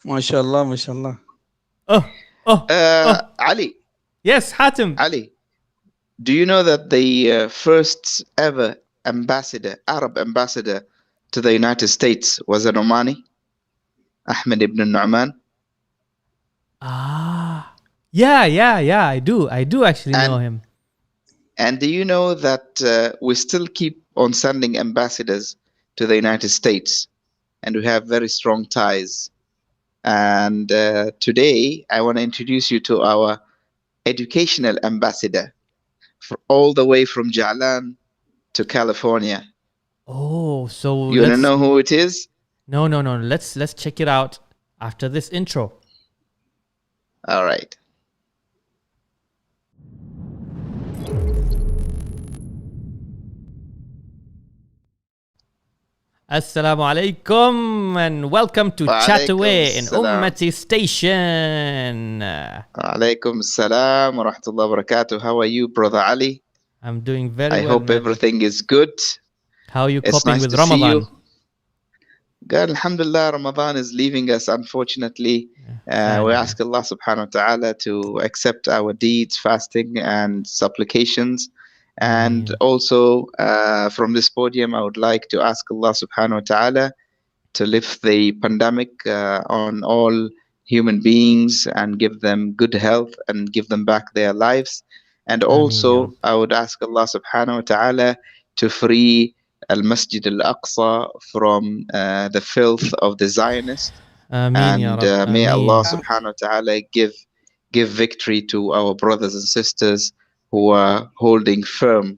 MashaAllah, MashaAllah. Oh, oh, oh. Ali, Yes, Hatim. Ali, do you know that the first ever Arab ambassador to the United States was an Omani, Ahmed ibn Nu'man? Yeah, I do actually know him. And do you know that we still keep on sending ambassadors to the United States, and we have very strong ties. And today, I want to introduce you to our educational ambassador, all the way from Jalan to California. Oh, so you want to know who it is? No. Let's check it out after this intro. All right. Assalamu alaikum and welcome to Chat Away in Ummati Station. Alaikum salam wa rahmatullahi wa barakatuh. How are you, Brother Ali? I'm doing very well. I hope everything is good. How are you coping with Ramadan? God, alhamdulillah, Ramadan is leaving us, unfortunately. We ask Allah subhanahu wa ta'ala to accept our deeds, fasting and supplications. And also from this podium, I would like to ask Allah subhanahu wa ta'ala to lift the pandemic on all human beings and give them good health and give them back their lives. And also, I would ask Allah subhanahu wa ta'ala to free Al-Masjid Al-Aqsa from the filth of the Zionists. And may Allah subhanahu wa ta'ala give victory to our brothers and sisters who are holding firm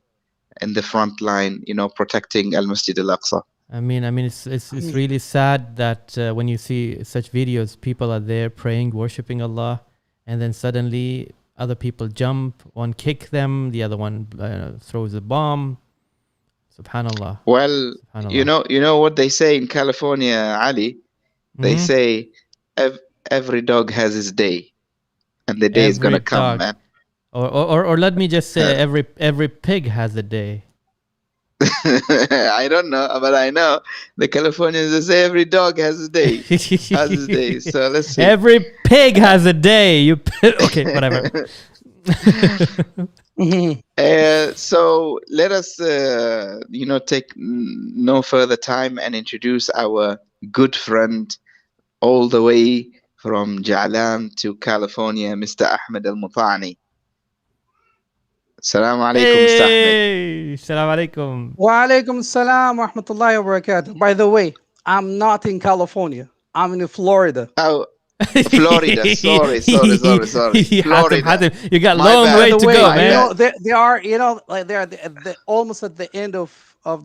in the front line, protecting Al-Masjid Al-Aqsa. I mean, it's really sad that when you see such videos, people are there praying, worshipping Allah, and then suddenly other people jump, one kick them, the other one throws a bomb. Subhanallah. Well, Subhanallah. you know what they say in California, Ali? They say every dog has his day, and the day is gonna come, man. Or let me just say, every pig has a day. I don't know, but I know the Californians, they say every dog has his day. Has his day. So let's see. Every pig has a day. Okay, whatever. So let us, take no further time and introduce our good friend all the way from Jalan to California, Mr. Ahmed Al-MATANI. Assalamu alaikum, Mr. Ahmed. Assalamu alaikum. Wa alaikum salam wa rahmatullahi wa barakatuh. By the way, I'm not in California. I'm in Florida. Oh, Florida. Sorry. Florida. Hatim, you got long way to go, man. They are, like they're almost at the end of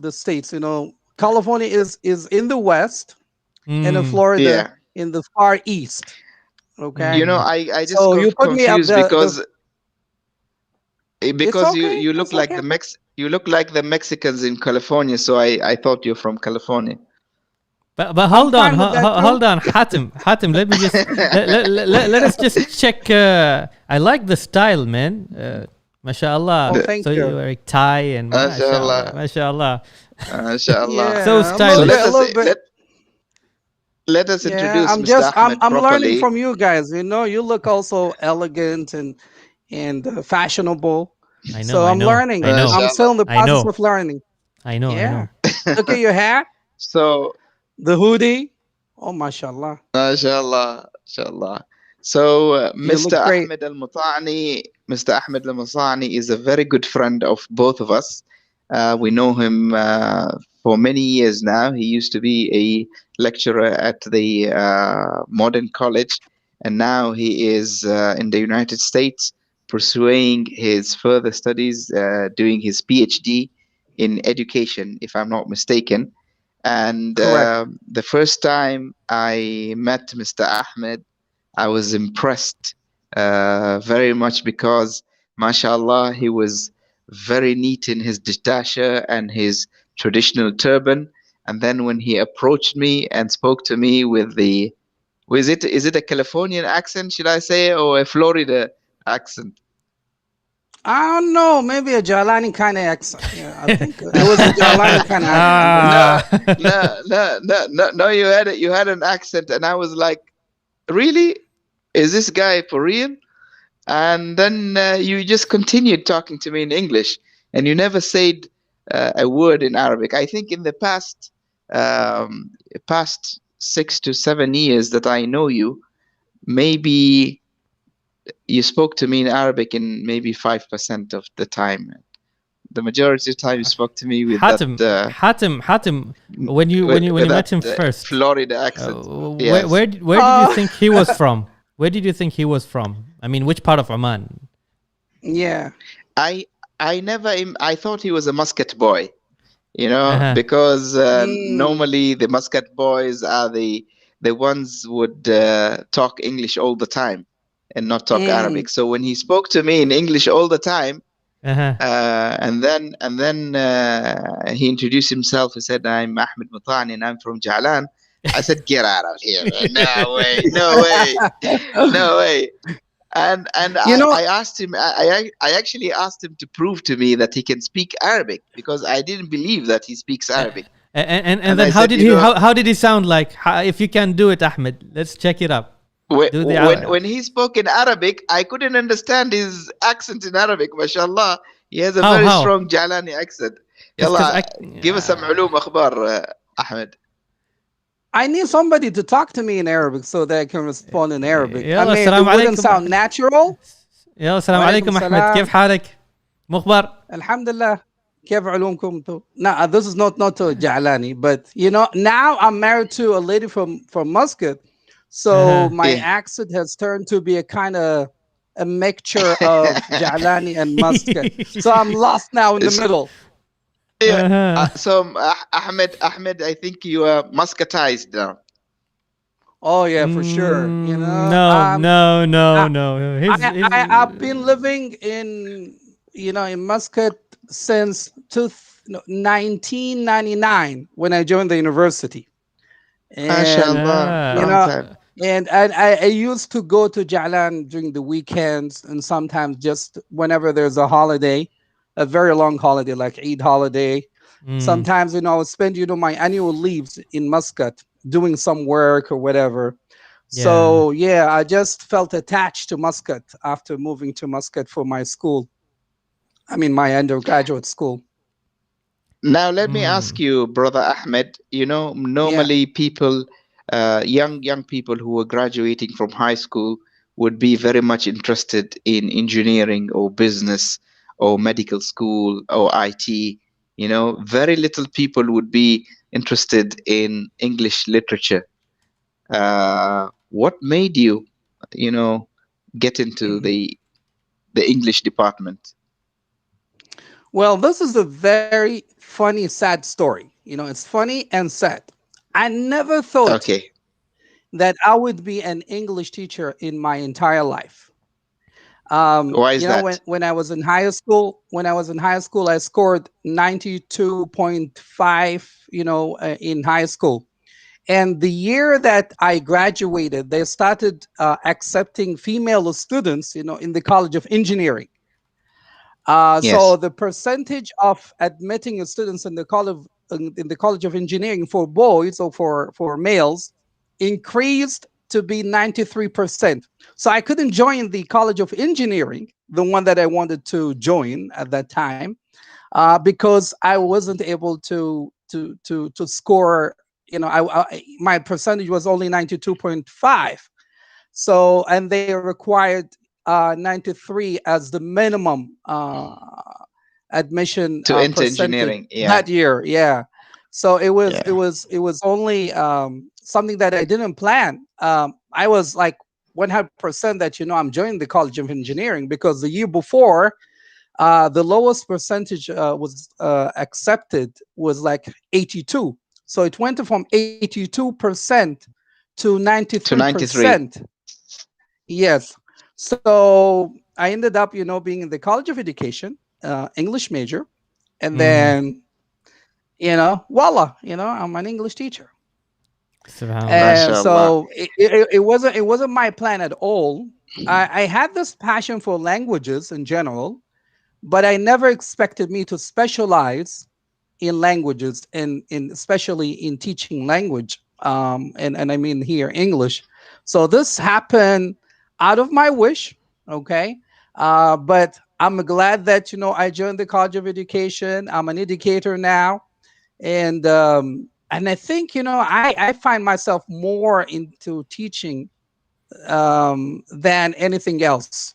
the states. California is in the west, and Florida in the far east. Okay. I just got confused because you look like you look like the Mexicans in California, so I thought you're from California. But hold on, Hatim, let me just let us just check. I like the style, man. MashaAllah. Oh, thank so you. you're wearing tie and MashaAllah. MashaAllah. So stylish. Let us introduce Mr. Ahmed I'm properly. learning from you guys. You look also elegant and fashionable. I know. So I'm learning. I'm still in the process of learning. I know. Look at your hat. So the hoodie. Oh, mashallah. MashaAllah. So Mr. Ahmed Al-MATANI is a very good friend of both of us. We know him for many years now. He used to be a lecturer at the Modern College, and now he is in the United States pursuing his further studies, doing his PhD in education, if I'm not mistaken. And the first time I met Mr. Ahmed, I was impressed very much because, mashallah, he was very neat in his ditasha and his traditional turban. And then when he approached me and spoke to me with is it a Californian accent, should I say, or a Florida accent? I don't know, maybe a Jalani kind of accent. Yeah, I think it was a Jalani kind of accent. No, you had an accent, and I was like, really? Is this guy for real? And then you just continued talking to me in English, and you never said a word in Arabic. I think in the um, past 6 to 7 years that I know you, maybe you spoke to me in Arabic in maybe 5% of the time. The majority of the time you spoke to me with that Hatim, when you met him first, Florida accent. where Yes. where did you think he was from? Where did you think he was from? I mean, which part of Oman? Yeah. I I thought he was a Muscat boy, you know, Uh-huh. because Mm, normally the Muscat boys are the ones would talk English all the time and not talk mm, Arabic. So when he spoke to me in English all the time, Uh-huh. and then he introduced himself. He said, "I'm Ahmed Matani and I'm from Jalan." I said, "Get out of here, man. No way, no way, no way." And you know, I asked him. I actually asked him to prove to me that he can speak Arabic because I didn't believe that he speaks Uh, Arabic. and And then I how said, did you he know, how did he sound like? If you can do it, Ahmed, let's check it up. Do the when he spoke in Arabic, I couldn't understand his accent in Arabic. MashaAllah, he has a very how? strong Jalani accent. Because Yalla, give us some علوم أخبار, Ahmed. I need somebody to talk to me in Arabic so that I can respond in Arabic. I يلا mean, it السلام wouldn't عليكم. sound natural. يلا السلام وعليكم عليكم أحمد، كيف السلام. حالك؟ مخبر؟ Alhamdulillah. كيف علومكم انتو؟ No, this is not to Jalani, but now I'm married to a lady from Muscat, so أها. my Yeah. accent has turned to be a mixture of Jalani and Muscat. So I'm lost now in the It's, middle. yeah. أها. Ahmed, I think you are muscatized now. Oh yeah, for sure. No, no, no, I, no. I've been living in Muscat since 1999 when I joined the university, and MashaAllah, you long آه. know, time. and I used to go to Jalan during the weekends and sometimes just whenever there's a holiday, a very long holiday like Eid holiday. مم. Sometimes I would spend my annual leaves in Muscat doing some work or whatever. Yeah. So yeah, I just felt attached to Muscat after moving to Muscat for my school. I mean, my undergraduate school. Now, let me ask مم. you, brother Ahmed. You know, Yeah. normally people, young people who are graduating from high school would be very much interested in engineering or business or medical school or IT. You know, very little people would be interested in English literature. What made you, you know, get into the English department? Well, this is a very funny, sad story. It's funny and sad. I never thought Okay, that I would be an English teacher in my entire life. why is When that? I was in high school, I scored 92.5. In high school. And the year that I graduated, they started accepting female students, in the College of Engineering. So Yes, the percentage of admitting students in the College of Engineering for boys or for males increased to be 93%. So I couldn't join the College of Engineering, the one that I wanted to join at that time, because I wasn't able to score. My percentage was only 92.5. So, and they required 93 as the minimum admission to enter percentage engineering. Yeah, that year. Yeah. So yeah. it was only something that I didn't plan. I was like 100% that I'm joining the College of Engineering because the year before, the lowest percentage was accepted was like 82. So it went from 82% to To 93. 93%. Yes. So I ended up, being in the College of Education, English major, and مم. then, voila, I'm an English teacher. سبحان الله. And MashaAllah. so it wasn't my plan at all. I had this passion for languages in general, but I never expected me to specialize in languages and in especially in teaching language. And I mean here English. So this happened out of my wish, okay? But I'm glad that I joined the College of Education. I'm an educator now, and I think I find myself more into teaching than anything else.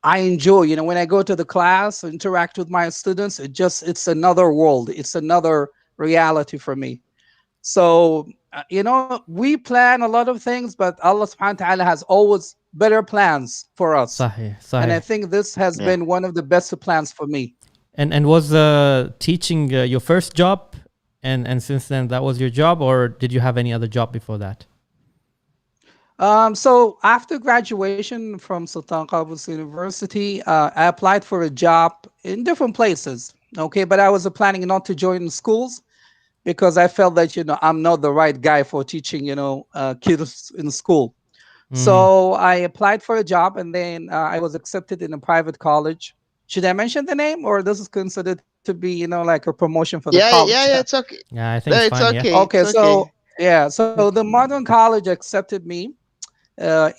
I enjoy, when I go to the class, interact with my students, it's another world. It's another reality for me. So, we plan a lot of things, but Allah subhanahu wa ta'ala has always better plans for us. صحيح And I صحيح. think this has Yeah. been one of the best plans for me. And was teaching your first job, and since then that was your job, or did you have any other job before that? So after graduation from Sultan Qaboos University, I applied for a job in different places. Okay, but I was planning not to join schools because I felt that I'm not the right guy for teaching kids in school. Mhm. So I applied for a job, and then I was accepted in a private college. Should I mention the name, or this is considered to be like a promotion for the Yeah, college? yeah, yeah. It's okay. Yeah, I think No, it's it's fine. Yeah. okay. Okay, It's so okay. yeah, so the modern college accepted me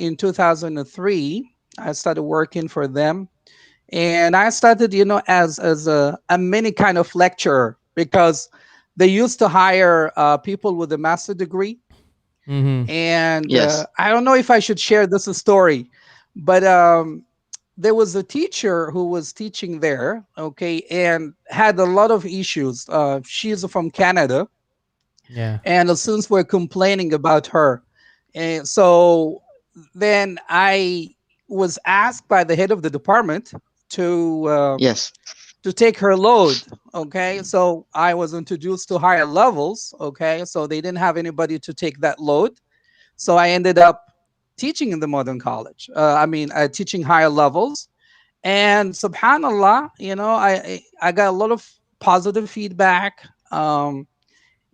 in 2003. I started working for them, and I started, as a mini kind of lecturer because they used to hire people with a master degree. Mhm. And Yes. I don't know if I should share this story, but there was a teacher who was teaching there, okay, and had a lot of issues. She's from Canada, Yeah. and the students were complaining about her. And so then I was asked by the head of the department to uh, Yes. to take her load. Okay, so I was introduced to higher levels. Okay, so they didn't have anybody to take that load, so I ended up teaching in the modern college. Teaching higher levels, and subhanallah, I got a lot of positive feedback.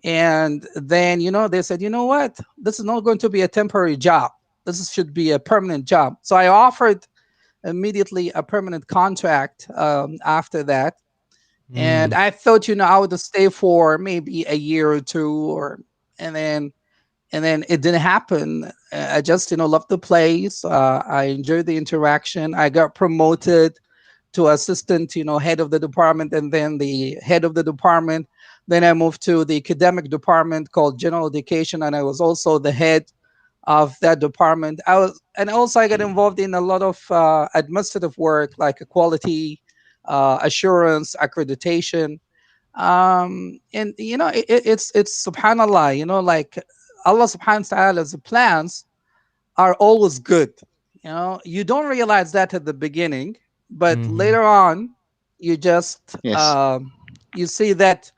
And then, they said, you know what? This is not going to be a temporary job. Should be a permanent job. So I offered immediately a permanent contract after that. And Mm. I thought, I would stay for maybe a year or two, and then it didn't happen. I just, loved the place. I enjoyed the interaction. I got promoted to assistant, head of the department, and then the head of the department. Then I moved to the academic department called general education, and I was also the head of that department. And also I got involved in a lot of administrative work like quality assurance, accreditation. And it's subhanallah, like Allah subhanahu wa ta'ala's plans are always good. You don't realize that at the beginning, but Mhm. later on, you just Yes. you see that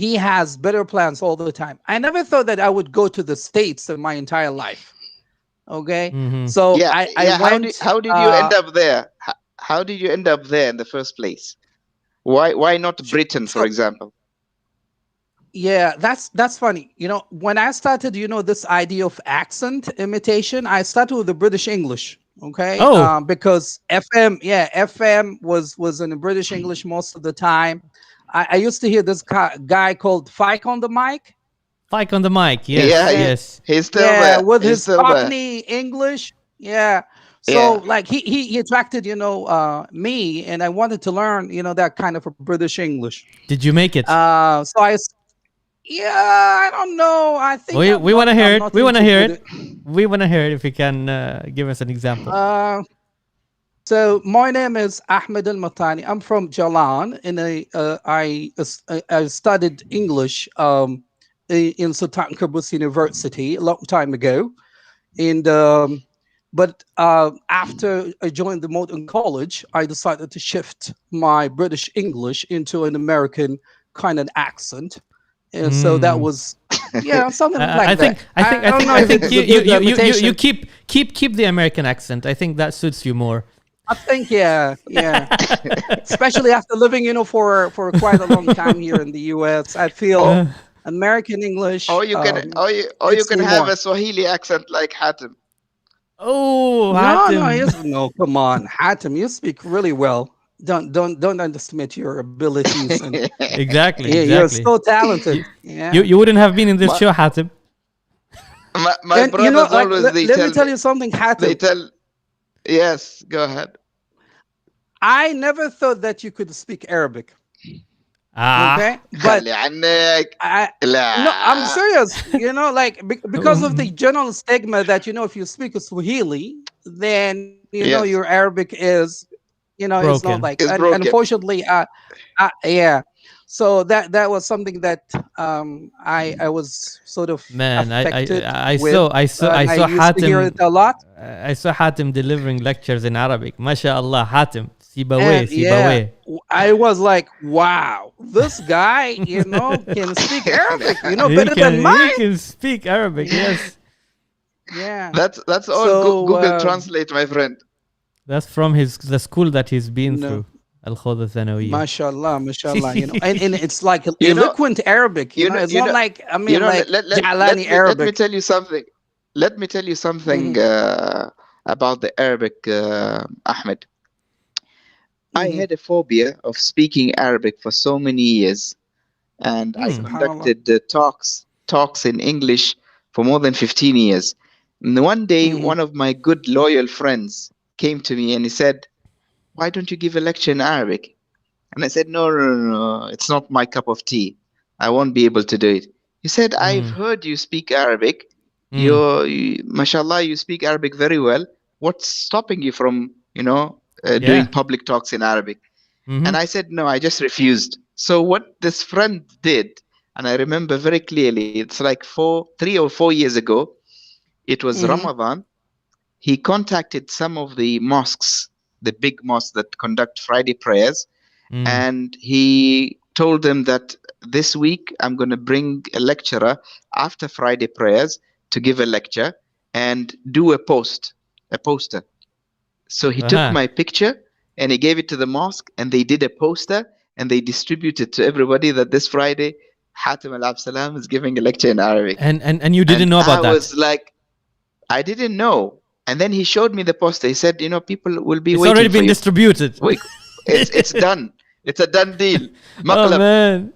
he has better plans all the time. I never thought that I would go to the States in my entire life. Okay, Mhm. so Yeah. I Yeah. went. How did you end up there? How did you end up there in the first place? Why not Britain, for So example? yeah, that's funny. When I started, this idea of accent imitation, I started with the British English. Okay, Oh, because FM was in the British English most of the time. I used to hear this guy called Fike on the mic. Fike on the mic. Yeah. Yes, Okay, yes. He's still yeah, there. with He's his still there. Cockney English. Yeah, so Yeah. like he attracted me, and I wanted to learn that kind of a British English. Did you make it? So yeah, I don't know. I think We want to hear I'm it. not We want to into hear British. it. We want to hear it. If you can give us an example. So my name is Ahmed Al-Matani. I'm from Jalan, and I studied English in Sultan Qaboos University a long time ago. And but after I joined the modern college, I decided to shift my British English into an American kind of accent, and so that Mm. was something I like that. think I think I I don't think know I if it think is a good you imitation. keep the American accent. I think that suits you more. I think yeah. Especially after living, for quite a long time here in the U.S., I or feel American English. or you Fits can me have more. a Swahili accent like Hatim. Oh, No, Hatim. no. Come on, Hatem, you speak really well. Don't underestimate your abilities, and Exactly, yeah, you're exactly. so talented. You, Yeah. you wouldn't have been in this my show, Hatim. my And you know, brothers like, always let me tell you something, they Hatim. tell yes, go ahead. I never thought that you could speak Arabic. Ah. Okay, but خلي عنك. I no, I'm لا. serious. You know, like because of the Um, general stigma that if you speak Swahili, then your Yes, Arabic is not like. broken. And it's broken. unfortunately, yeah. So that was something that I was sort of Man, affected I with, saw I saw I and I saw used to hear it Hatim a lot. I saw Hatim delivering lectures in Arabic. MashaAllah, Hatim. Sibawe, And yeah, Sibawe. I was like, wow, this guy, can speak Arabic, better than He mine. can speak Arabic, yes. Yeah. That's all So, Google Translate, my friend. That's from the school that he's been no, through. Al Khoda Thanawiya. mashallah, mashallah, and it's like You know, eloquent Arabic, it's you not know, like, I mean, like Jalani let me Arabic. tell you something. Let me tell you something Hmm. about the Arabic, Ahmed. I Hmm. had a phobia of speaking Arabic for so many years, and I Hmm. Subhanallah. conducted talks in English for more than 15 years. And one day, Hmm. one of my good loyal friends came to me and he said, "Why don't you give a lecture in Arabic?" And I said, "No, no, no, no, it's not my cup of tea. I won't be able to do it." He said, "I've Hmm. heard you speak Arabic. Hmm. Mashallah, you speak Arabic very well. What's stopping you from, doing Yeah. public talks in Arabic?" Mm-hmm. And I said, "No, I just refused." So what this friend did, and I remember very clearly, it's like 3 or 4 years ago, it was Hmm. Ramadan. He contacted some of the mosques, the big mosques that conduct Friday prayers, Mm. and he told them that this week I'm going to bring a lecturer after Friday prayers to give a lecture and do a poster. So he took Uh-huh. my picture and he gave it to the mosque, and they did a poster and they distributed to everybody that this Friday Hatim Al is giving a lecture in Arabic. And you didn't And know I about that. was like, I didn't know. And then he showed me the poster. He said, people will be It's already waiting for been you. distributed. Wait, it's done. It's a done deal. Oh Maqlab. man.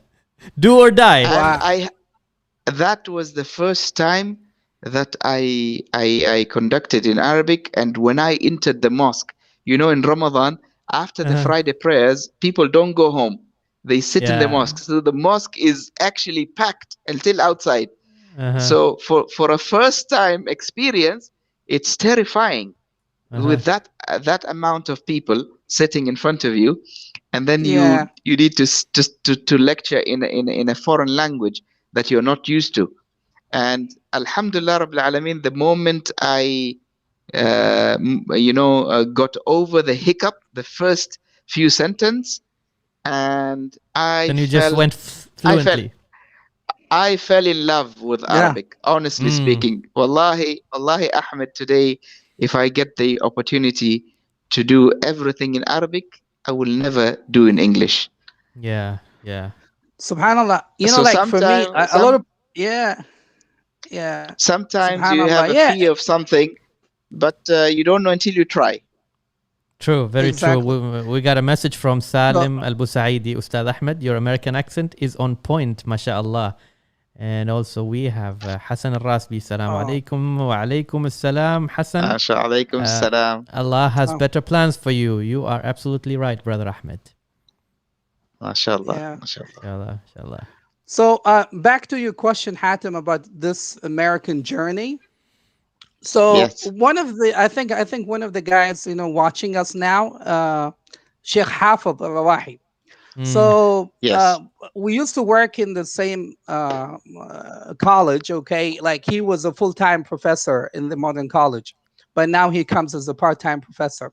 Do or die. And Wow. that was the first time that I conducted in Arabic. And when I entered the mosque, in Ramadan, after the Uh-huh. Friday prayers, people don't go home. They sit in the Yeah. mosque. So the mosque is actually packed until outside. Uh-huh. So for a first time experience, it's terrifying Uh-huh. with that amount of people sitting in front of you, and then Yeah. you need to lecture in a foreign language that you're not used to. And Alhamdulillah Rabbil Alameen, the moment I got over the hiccup, the first few sentence, and Then you just went I felt fluently. I fell in love with Yeah. Arabic, honestly Mm. speaking. Wallahi, Ahmed, today, if I get the opportunity to do everything in Arabic, I will never do in English. Yeah. Yeah. Subhanallah. So Like for me, sometimes, a lot of, yeah, yeah. sometimes you Subhanallah. have a Yeah, fear of something, but you don't know until you try. True, very true. exactly. We got a message from So, Salim Al Busaidi. Ustad Ahmed, your American accent is on point, mashallah. And also we have Hassan Al Rasbi. Assalamu oh, alaikum wa alaikum assalam. Hassan, Alaykum salam. Allah has oh, better plans for you. You are absolutely right, brother Ahmed. MashaAllah, yeah. MashaAllah. Inshallah, inshallah. So, back to your question, Hatem, about this American journey. So, Yes. I think one of the guys, watching us now, Sheikh Hafid Rawahi. Mm, So, Yes. we used to work in the same college. Okay, like he was a full-time professor in the modern college, but now he comes as a part-time professor.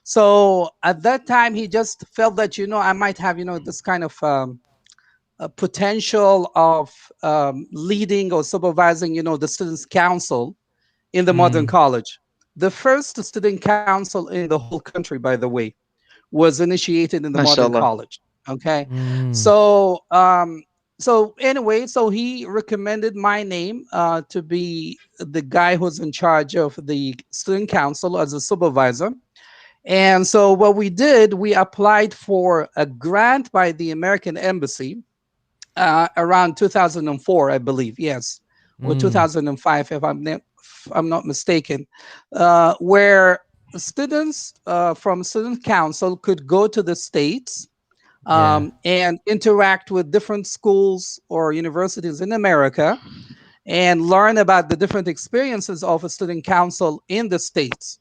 So at that time, he just felt that I might have this kind of potential of leading or supervising the students' council in the modern mm, college. The first student council in the whole country, by the way, was initiated in the modern MashaAllah. college. Okay, mm. so anyway, so he recommended my name to be the guy who's in charge of the student council as a supervisor. And so what we did, we applied for a grant by the American Embassy around 2004, I believe. Yes, or Mm. 2005, if I'm not mistaken, where students from student council could go to the states Yeah. and interact with different schools or universities in America and learn about the different experiences of a student council in the states.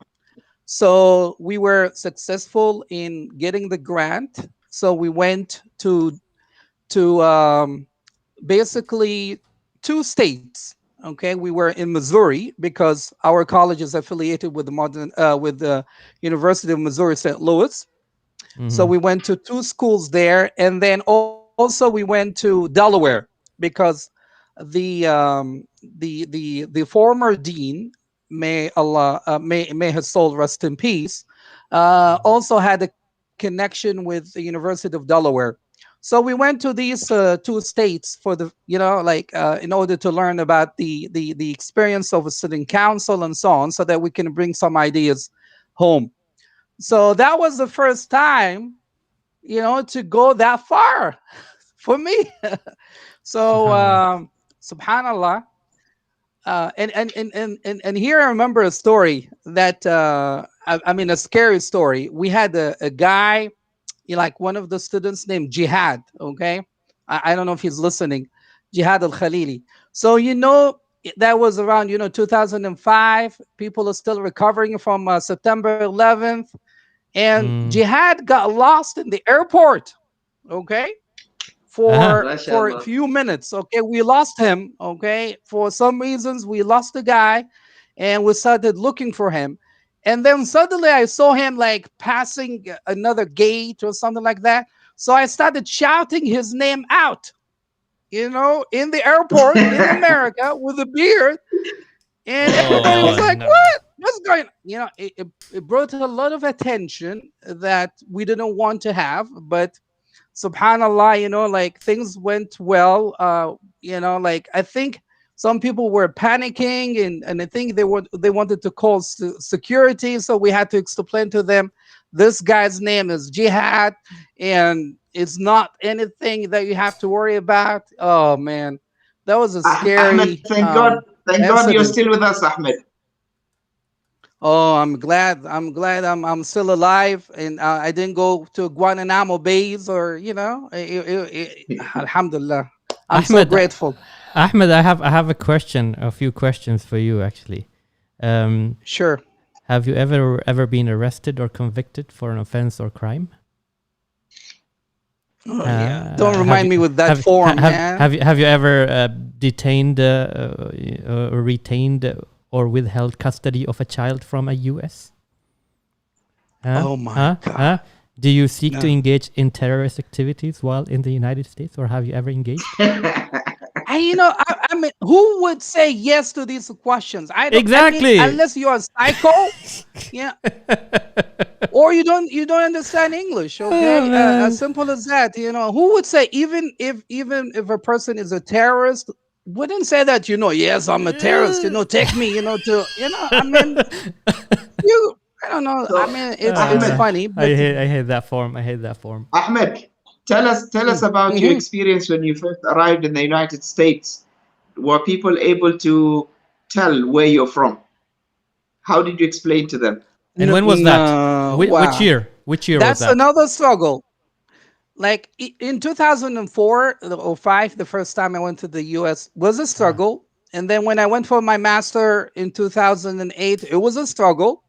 So we were successful in getting the grant. So we went to basically two states. Okay, we were in Missouri because our college is affiliated with the University of Missouri St. Louis. So Mm-hmm. we went to two schools there, and then also we went to Delaware because the former dean, may his soul rest in peace, also had a connection with the University of Delaware. So we went to these two states for the in order to learn about the experience of a student council and so on, so that we can bring some ideas home. So that was the first time, to go that far for me. So, Subhanallah. subhanallah. And here I remember a story that, I mean, a scary story. We had a guy, like one of the students named Jihad. Okay. I don't know if he's listening. Jihad Al Khalili. So, that was around, 2005. People are still recovering from September 11th. And Mm. Jihad got lost in the airport. Okay, Uh-huh. for a few minutes. Okay, we lost him. Okay, for some reasons we lost the guy, and we started looking for him. And then suddenly I saw him like passing another gate or something like that. So I started shouting his name out, in the airport in America with a beard, and everybody was Oh like, no. "What? What's going?" It brought a lot of attention that we didn't want to have, but subhanallah, like things went well. Like I think some people were panicking, and I think they wanted to call security, so we had to explain to them this guy's name is Jihad, and it's not anything that you have to worry about. Oh man, that was a Ahmed, scary thank God you're incident. still with us, Ahmed. Oh, I'm glad. I'm still alive, and I didn't go to Guantanamo Bays, or Alhamdulillah. I'm so Ahmed, grateful. Ahmed, I have a few questions for you actually. Um, Sure. have you ever been arrested or convicted for an offense or crime? Oh yeah. Don't remind me with that have form, man. have you ever detained or retained or withheld custody of a child from a U.S.? Huh? Oh my Huh? God. Huh? Do you seek to No. engage in terrorist activities while in the United States, or have you ever engaged? And I mean, who would say yes to these questions? I mean, Exactly. unless you're a psycho, yeah, or you don't understand English. Oh Okay, as man. simple as that. Who would say, even if a person is a terrorist, wouldn't say that. Yes, I'm a terrorist. Take me. To I mean, you. I don't know. I So, mean, it's Uh, Ahmed, funny, I but hate I hate that form. I hate that form. Ahmed, tell us about your Mhm. experience when you first arrived in the United States. Were people able to tell where you're from? How did you explain to them? And when was that? No, Which wow, year? Which year was that's that? another struggle. Like in 2004 or 5, the first time I went to the US was a Uh, struggle. And then when I went for my master in 2008, it was a struggle.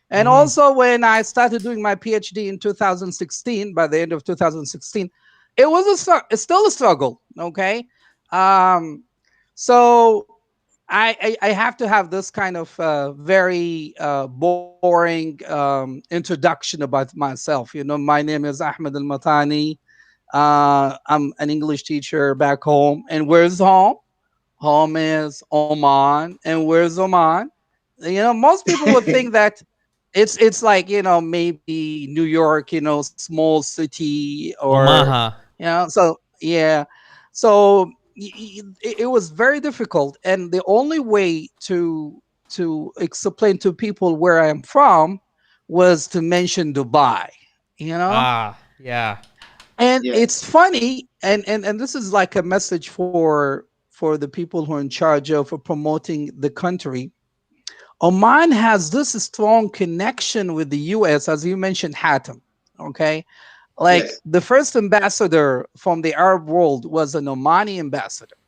And mm-hmm. also when I started doing my PhD in 2016, by the end of 2016, it's still a struggle. Okay. Um, so I have to have this kind of very boring introduction about myself. My name is Ahmed Al Matani. I'm an English teacher back home. And where's home? Home is Oman. And where's Oman? Most people would think that it's like, maybe New York, small city, or, Omaha. so yeah. So it was very difficult. And the only way to explain to people where I am from was to mention Dubai, you know? Ah, yeah. And Yeah. it's funny, and this is like a message for the people who are in charge of promoting the country. Oman has this strong connection with the US, as you mentioned, Hatem. Okay. Like Yes. the first ambassador from the Arab world was an Omani ambassador.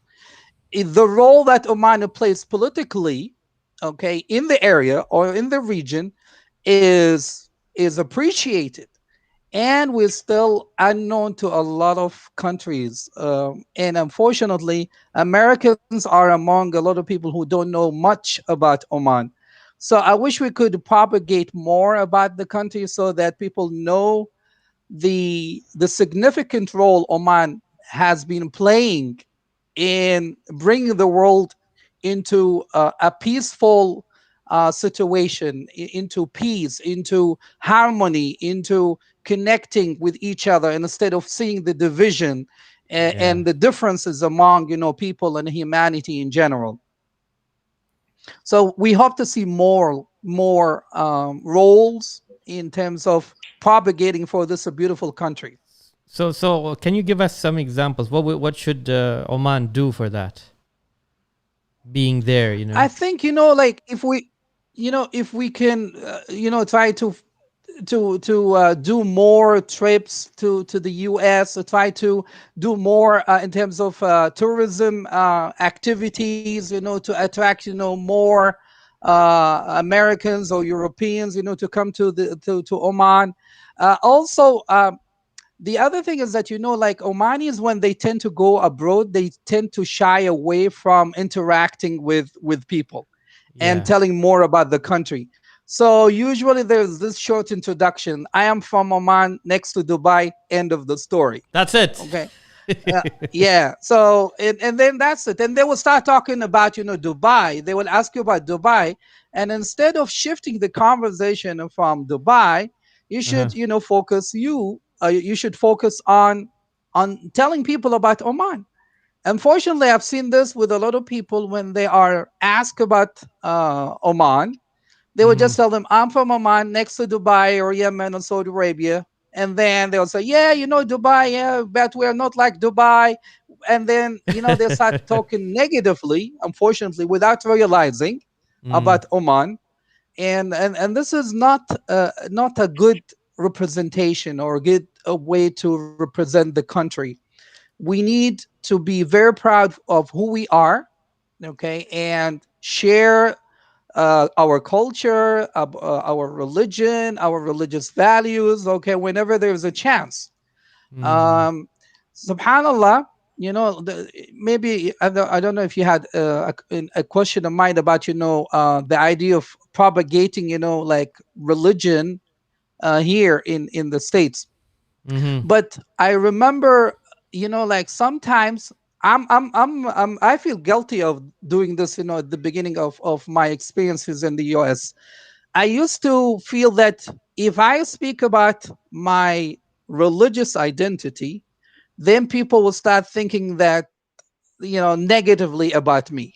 The role that Oman plays politically, okay, in the area or in the region is appreciated, and we're still unknown to a lot of countries. And unfortunately, Americans are among a lot of people who don't know much about Oman. So I wish we could propagate more about the country so that people know the significant role Oman has been playing in bringing the world into a peaceful situation, into peace, into harmony, into connecting with each other, and instead of seeing the division Yeah. and the differences among people and humanity in general. So we hope to see more roles in terms of propagating for this beautiful country. So can you give us some examples? What should Oman do for that? Being there, you I know. think like if we can try to do more trips to the US, to try to do more in terms of tourism activities, to attract more Americans or Europeans, to come to Oman. Also, the other thing is that like Omanis, when they tend to go abroad, they tend to shy away from interacting with people and Yeah. telling more about the country. So usually there's this short introduction. I am from Oman, next to Dubai. End of the story. That's it. Okay. Uh, yeah. So and then that's it. And they will start talking about Dubai. They will ask you about Dubai, and instead of shifting the conversation from Dubai, you Uh-huh. should focus you should focus on telling people about Oman. Unfortunately, I've seen this with a lot of people when they are asked about Oman. They would Mhm. just tell them, I'm from Oman, next to Dubai or Yemen or Saudi Arabia. And then they'll say, yeah, Dubai, yeah, but we're not like Dubai. And then, they start talking negatively, unfortunately, without realizing Mm. about Oman. And this is not a good representation or a good way to represent the country. We need to be very proud of who we are, okay, and share our culture, our religion, our religious values, okay, whenever there's a chance. Mm. Um, Subhanallah, maybe I don't know if you had a question of mine about, the idea of propagating, like religion here in the States. Mhm. But I remember, like sometimes I feel guilty of doing this, at the beginning of my experiences in the US. I used to feel that if I speak about my religious identity, then people will start thinking that, negatively about me.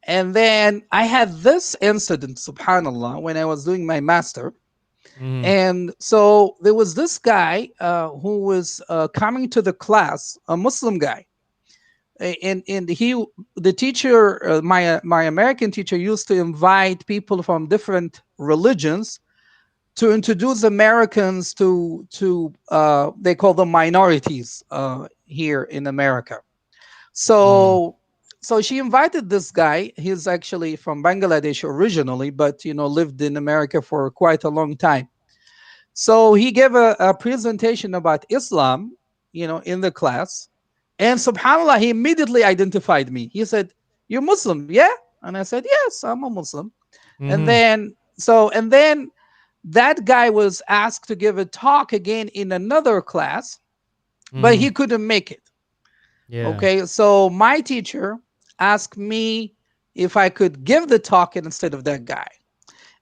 And then I had this incident, subhanallah, when I was doing my master. Mhm. And so there was this guy who was coming to the class, a Muslim guy. And the teacher, my American teacher, used to invite people from different religions to introduce Americans to they call them minorities here in America. Mm. So she invited this guy. He's actually from Bangladesh originally, but lived in America for quite a long time. So he gave a presentation about Islam, in the class. And subhanAllah, he immediately identified me. He said, "You're Muslim, yeah?" And I said, "Yes, I'm a Muslim." And Mhm. then that guy was asked to give a talk again in another class, but Mhm. he couldn't make it. Yeah. Okay. So my teacher asked me if I could give the talk instead of that guy.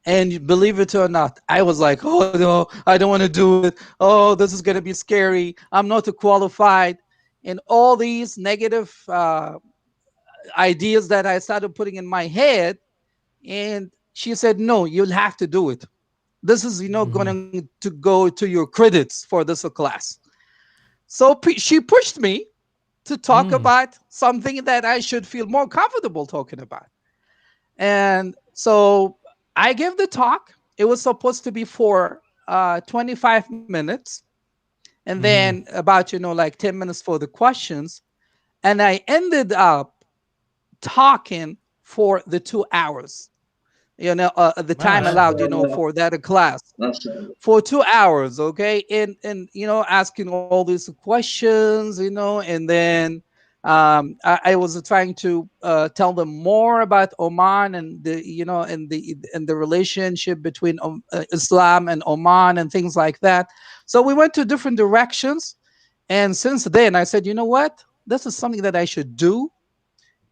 And believe it or not, I was like, oh no, I don't want to do it. Oh, this is going to be scary. I'm not qualified. And all these negative ideas that I started putting in my head. And she said, no, you'll have to do it. This is, Mhm. going to go to your credits for this class. So she pushed me. to talk about something that I should feel more comfortable talking about. And so I gave the talk. It was supposed to be for 25 minutes, and then about, like 10 minutes for the questions. And I ended up talking for the 2 hours, the time allowed, MashaAllah. for that class, for 2 hours. Okay. And asking all these questions, and then I was trying to tell them more about Oman, and the relationship between Islam and Oman and things like that. So we went to different directions. And since then I said, you know what, this is something that I should do,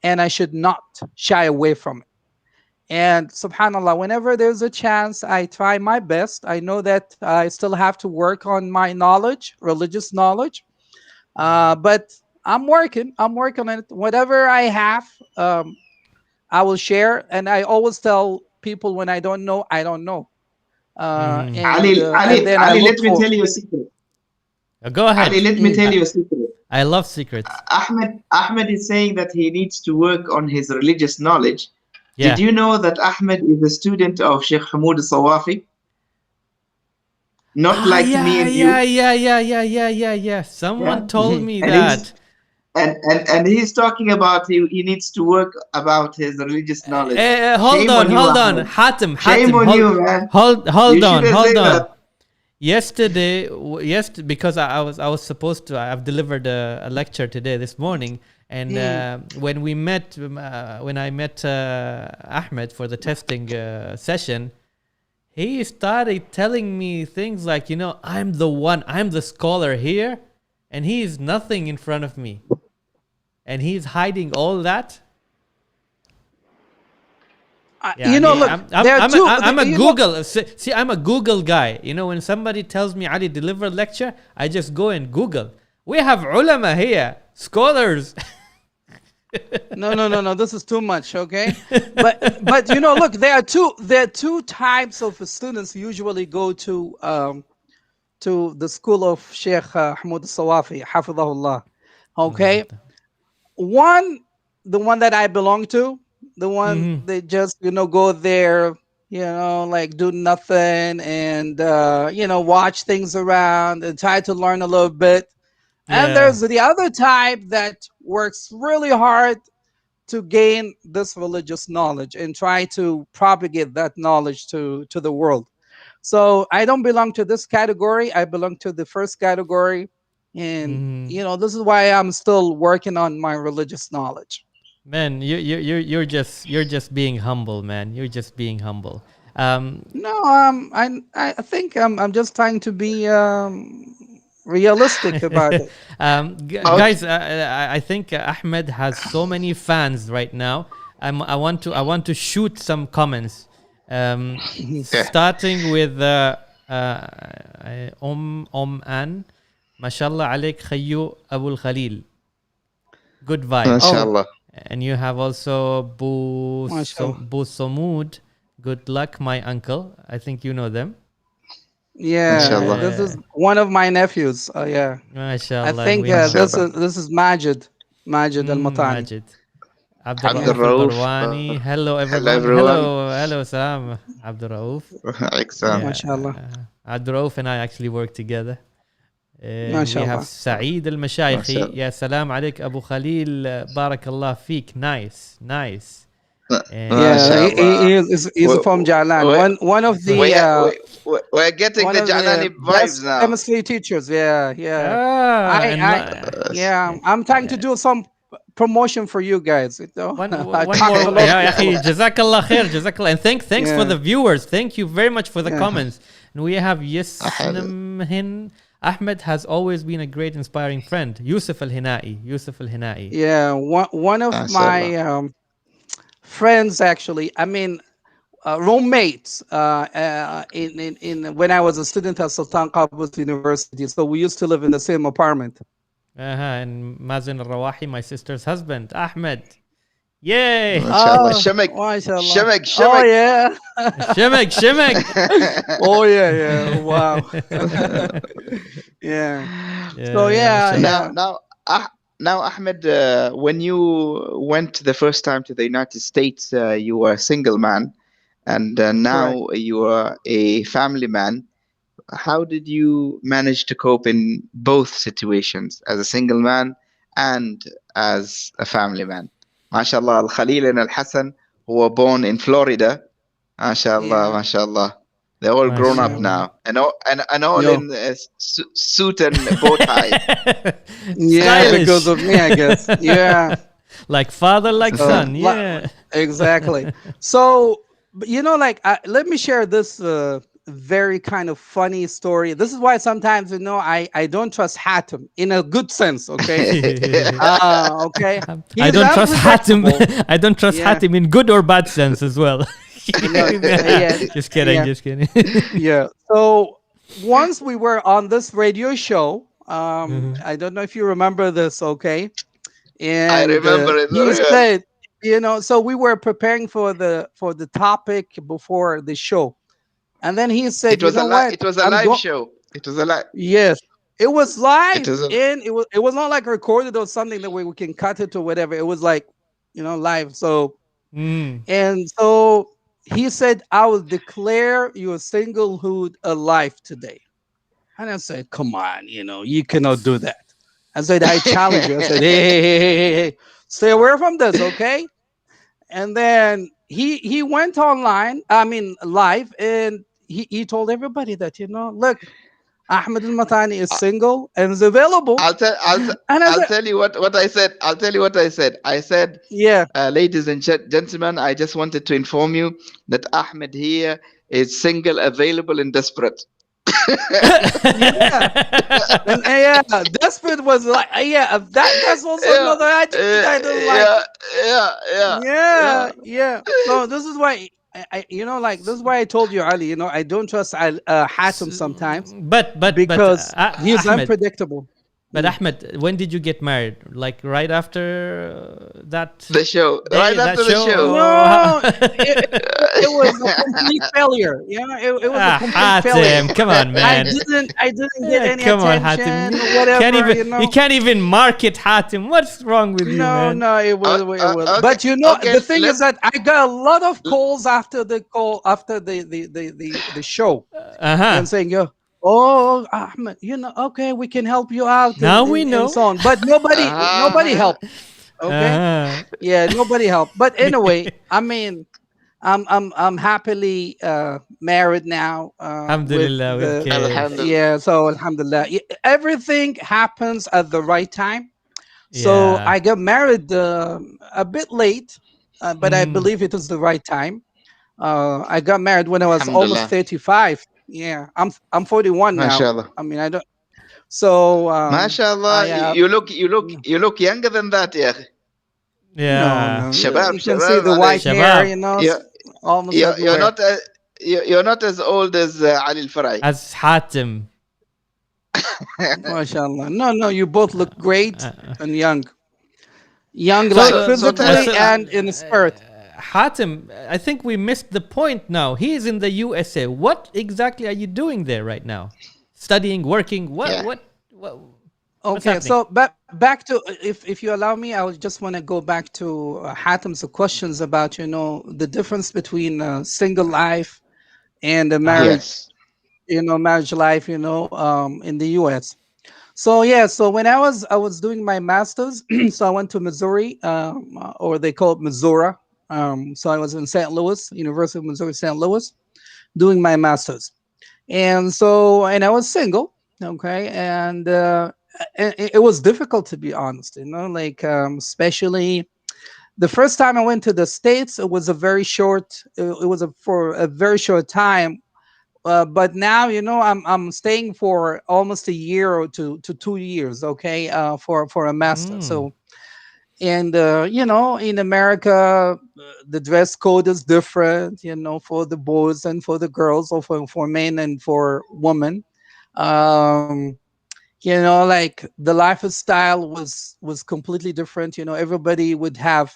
and I should not shy away from it. And subhanallah, whenever there's a chance, I try my best. I know that I still have to work on my knowledge, religious knowledge, but I'm working on it. Whatever I have, I will share. And I always tell people, when I don't know, I don't know. And then I Ali, look let me for. tell you a secret. Go Ali, ahead. let me tell Mm, you a secret. I love secrets. Ahmed is saying that he needs to work on his religious knowledge. Did Yeah. you know that Ahmed is a student of Sheikh Hamoud al-Sawafi? Not like me and you. Yeah. Yeah. Someone told me And that. he's talking about he needs to work about his religious knowledge. Hold Shame on you, on. Ahmed. Hatim, Shame on hold, you, man. hold You on, shouldn't say that. Yesterday, because I was supposed to. I've delivered a lecture today, this morning, and when I met Ahmed for the testing session, he started telling me things like, I'm the scholar here, and he is nothing in front of me, and he's hiding all that. look, there are two. I'm a you know, Google. See, I'm a Google guy. When somebody tells me Ali deliver a lecture, I just go and Google. We have ulama here, scholars. no. This is too much. Okay, but look, there are two types of students who usually go to the school of Sheikh Hamoud Sawafi, Hafidahullah. Okay, one, the one that I belong to, the one they just go there, like do nothing, and watch things around and try to learn a little bit. And Yeah. there's the other type that works really hard to gain this religious knowledge and try to propagate that knowledge to the world. So I don't belong to this category. I belong to the first category. And this is why I'm still working on my religious knowledge. Man, you're just being humble, man. You're just being humble. No, I think I'm just trying to be realistic about it. Guys, I think Ahmed has so many fans right now. I want to shoot some comments. Starting with Oman, mashallah alaik Khayyu Abul Khalil. Good vibe. MashaAllah. And you have also Mashallah. Bu Somud. Good luck, my uncle. I think you know them. Yeah, Mashallah. this is one of my nephews. Yeah, I MashaAllah. think this is Majid al-Matani. Majid. Abdul Abdul Rauf. Barwani. Hello, everyone. everyone. Hello, Salam. Abdul Rauf. Excellent. Mashallah. Abdul Rauf and I actually work together. We Mashallah. have Saeed al-Mashayikhi. Mashallah. Ya salam alaik Abu Khalil. Barakallah feek. Nice. Yeah, MashaAllah. he's from Jalan. One of the We're getting one the of the Jalani best vibes now. chemistry teachers. Yeah. I'm trying to do some promotion for you guys. One I more. talk a lot. Ya akhi, Jazakallah khair, Jazakallah. And thanks for Yeah. the viewers. Thank you very much for the Yeah. comments. And we have Yasnamhin. Ahmed has always been a great, inspiring friend. Yusuf al-Hinai. Yeah, one of my friends, actually. I mean, roommates. In when I was a student at Sultan Qaboos University, so we used to live in the same apartment. And Mazen al-Rawahi, my sister's husband, Ahmed. Yay! MashaAllah. Shamek. Mashallah. Shamek. Oh yeah. Shemek. Oh yeah. Wow. Yeah. So yeah. Now, now, Ahmed, when you went the first time to the United States, you were a single man, and Correct. now you are a family man. How did you manage to cope in both situations, as a single man and as a family man? MashaAllah, Al Khalil and Al Hassan, who were born in Florida. MashaAllah, Yeah. MashaAllah. They're all grown up Yeah. MashaAllah. now, and all Yo. in suit and bow tie. Yeah, Stylish. because of me, I guess. Yeah. Like father, like So, son. Yeah. exactly. So, but like, let me share this very kind of funny story. This is why sometimes, I don't trust Hatem in a good sense. Okay. Okay. I He's don't trust Hatim. unpredictable. I don't trust Yeah. Hatim in good or bad sense as well. Yeah. Just kidding. Yeah. Just kidding. Yeah. So once we were on this radio show, Mhm. I don't know if you remember this. Okay. I And remember it he very well. said, so we were preparing for the topic before the show, and then he said, It you was a know what, it was a I'm live going. show. It was a live. Yes, it was It live, was a and it was not like recorded or something that we can cut it or whatever. It was like, live. So, Mm. and so he said, I will declare your singlehood alive today. And I said, come on, you cannot do that. I said, I challenge you. I said, hey, hey, hey, hey, hey, hey, stay away from this, okay? And then he went online, I mean live, and he told everybody that, look, Ahmed al-Matani is single and is available. I'll tell And I I'll said, tell you what I said. I'll tell you what I said. I said, yeah, ladies and gentlemen, I just wanted to inform you that Ahmed here is single, available, and desperate. yeah. And yeah, desperate was like, yeah, that's also Yeah, another adjective I don't like. yeah, yeah, yeah, Yeah, yeah. yeah. So this is why like this is why I told you, Ali. I don't trust S- Hatem sometimes but because he's Ahmed. unpredictable. But Mm. Ahmed, when did you get married? Like right after that The show, right day, that after the show? show. No, it was a complete failure. It was a complete failure. Hatem, come on, I man. didn't I didn't get any Come on, Hatem. attention, Can't whatever. even you can't even market Hatem. What's wrong with you, No, man? no, it was. Okay, But okay. the thing is that I got a lot of calls after the show, Uh huh. and saying, "Yo, oh, Ahmed, okay, we can help you out," Now and, we and, and know. so on. But nobody Uh-huh. helped. Okay, Uh-huh. yeah, nobody helped. But anyway, I mean, I'm happily married now with Alhamdulillah, with the kids. Alhamdulillah. yeah. So Alhamdulillah, everything happens at the right time. So Yeah. I got married a bit late, but I Mm. believe it was the right time. I got married when I was almost Alhamdulillah. 35. Yeah, I'm 41 now. MashaAllah. I mean, I don't. So MashaAllah. I You look younger than that, yeah. no, Yeah. no. You Shabab, can see shabab, the white معلش. hair, Shabab. You're, almost you're everywhere. not you're not as old as Ali Al-Farai. As Hatem. MashaAllah. No, no, you both look great Uh, and young. Young, so, like So tell physically us. and in spirit. Hatem, I think we missed the point now. He is in the USA. What exactly are you doing there right now? Studying, working? Yeah. What's Okay, happening? so back to, if you allow me, I would just want to go back to Hatem's questions about the difference between single life and the marriage Yes. marriage life in the U.S. So yeah, so when I was doing my masters, so I went to Missouri, or they call it Missouri. So I was in St. Louis, University of Missouri St. Louis, doing my masters, and I was single. Okay, and it was difficult, to be honest. Like especially the first time I went to the States, it was a very short. It was for a very short time, but now I'm staying for almost a year or to 2 years. Okay, for a master. Mm. So, and in America, the dress code is different. For the boys and for the girls, or for men and for women. Um, like the lifestyle was completely different. Everybody would have,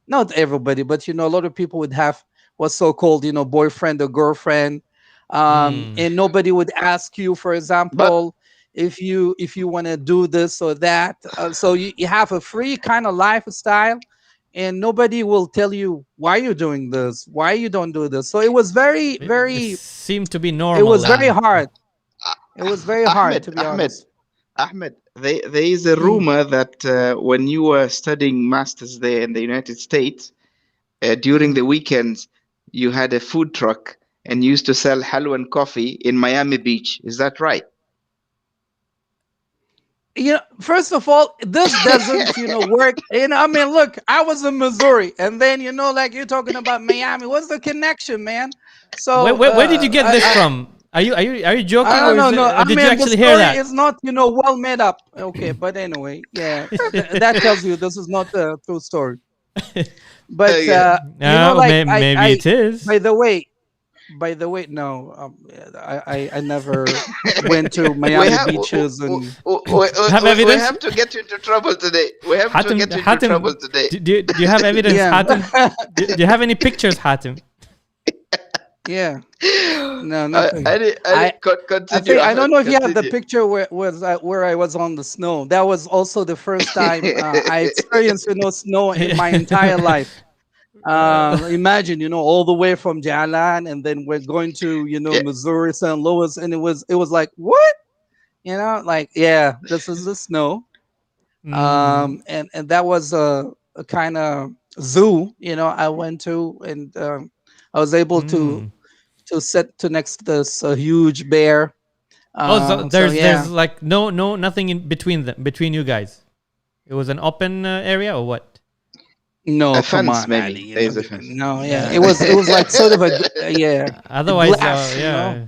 not everybody, but a lot of people would have what's so called boyfriend or girlfriend, Mm. and nobody would ask you, for But example. if you want to do this or that. So you have a free kind of lifestyle, and nobody will tell you why you're doing this, why you don't do this. So it was very, It very, seemed to be it normal was very and hard. It was very hard, Ahmed, to be Ahmed, honest. Ahmed, there is a Mm. rumor that when you were studying masters there in the United States, during Mm. the weekends, you had a food truck and used to sell halwa and coffee in Miami Beach. Is that right? First of all, this doesn't, work. I mean, look, I was in Missouri, and then, like you're talking about Miami. What's the connection, man? where, So, where did you get this from? Are you joking, I or don't know. or I did you mean, the actually hear story that? is not, well made up. Okay, but anyway, yeah, that tells you this is not a true story. But Yeah. like Maybe it is. by the way, no, I never went to we Miami have beaches and Have we evidence? have to get you into trouble today. We have to Hatim, get you into trouble Hatim, today. do you have evidence, yeah, Hatim? Do you have any pictures, Hatim? yeah. No, nothing. I I Continue, think I Ahmed. don't know if you have the Continue. picture where I was on the snow. That was also the first time I experienced snow in my entire life. Imagine all the way from Jalan, and then we're going to Yeah. Missouri, St. Louis, and it was like, what, like, yeah, this is the snow. Mm, And that was a kind of zoo I went to, and I was able to mm. sit to next to this huge bear. Oh, so So there's yeah. like nothing in between between you guys. It was an open area or what? No, A come fence, on, Ali. maybe. There is a fence. No, yeah, Yeah. it was like sort of yeah, a Otherwise, glass. yeah.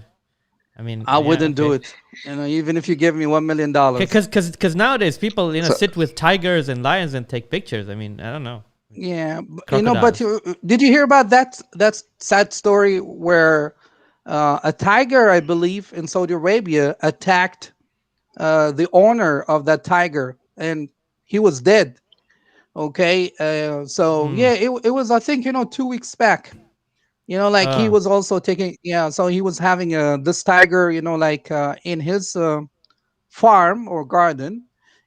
I mean, I yeah, wouldn't do okay. it. Even if you give me $1 million. Because nowadays people So, sit with tigers and lions and take pictures. I mean, I don't know, Yeah, but crocodiles. did you hear about that sad story where a tiger, I believe, in Saudi Arabia attacked the owner of that tiger, and he was dead. Okay, so Mm. yeah, it was, I think, 2 weeks back. Like he Uh, was also taking, yeah. So he was having this tiger, like in his farm or garden,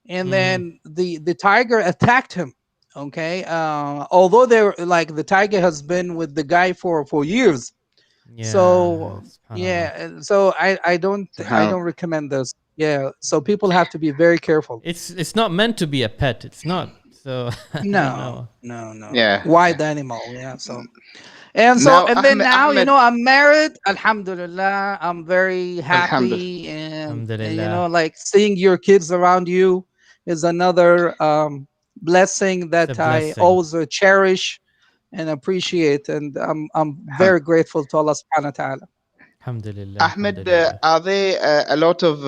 and mm, then the tiger attacked him. Okay, although they're like, the tiger has been with the guy for years. yeah, So subhanallah. yeah, and so I don't subhanallah. recommend this. Yeah, so people have to be very careful. It's not meant to be a pet. It's not. So I don't No, know. no, no. Yeah. Wild animal. Yeah. Now, And then Ahmed, now, Ahmed, I'm married. Alhamdulillah. I'm very Alhamdulillah. happy. And Alhamdulillah. like, seeing your kids around you is another blessing It's a that I blessing. always cherish and appreciate. And I'm Alham- very grateful to Allah subhanahu wa ta'ala. Alhamdulillah. Ahmed, Alhamdulillah. are there a lot of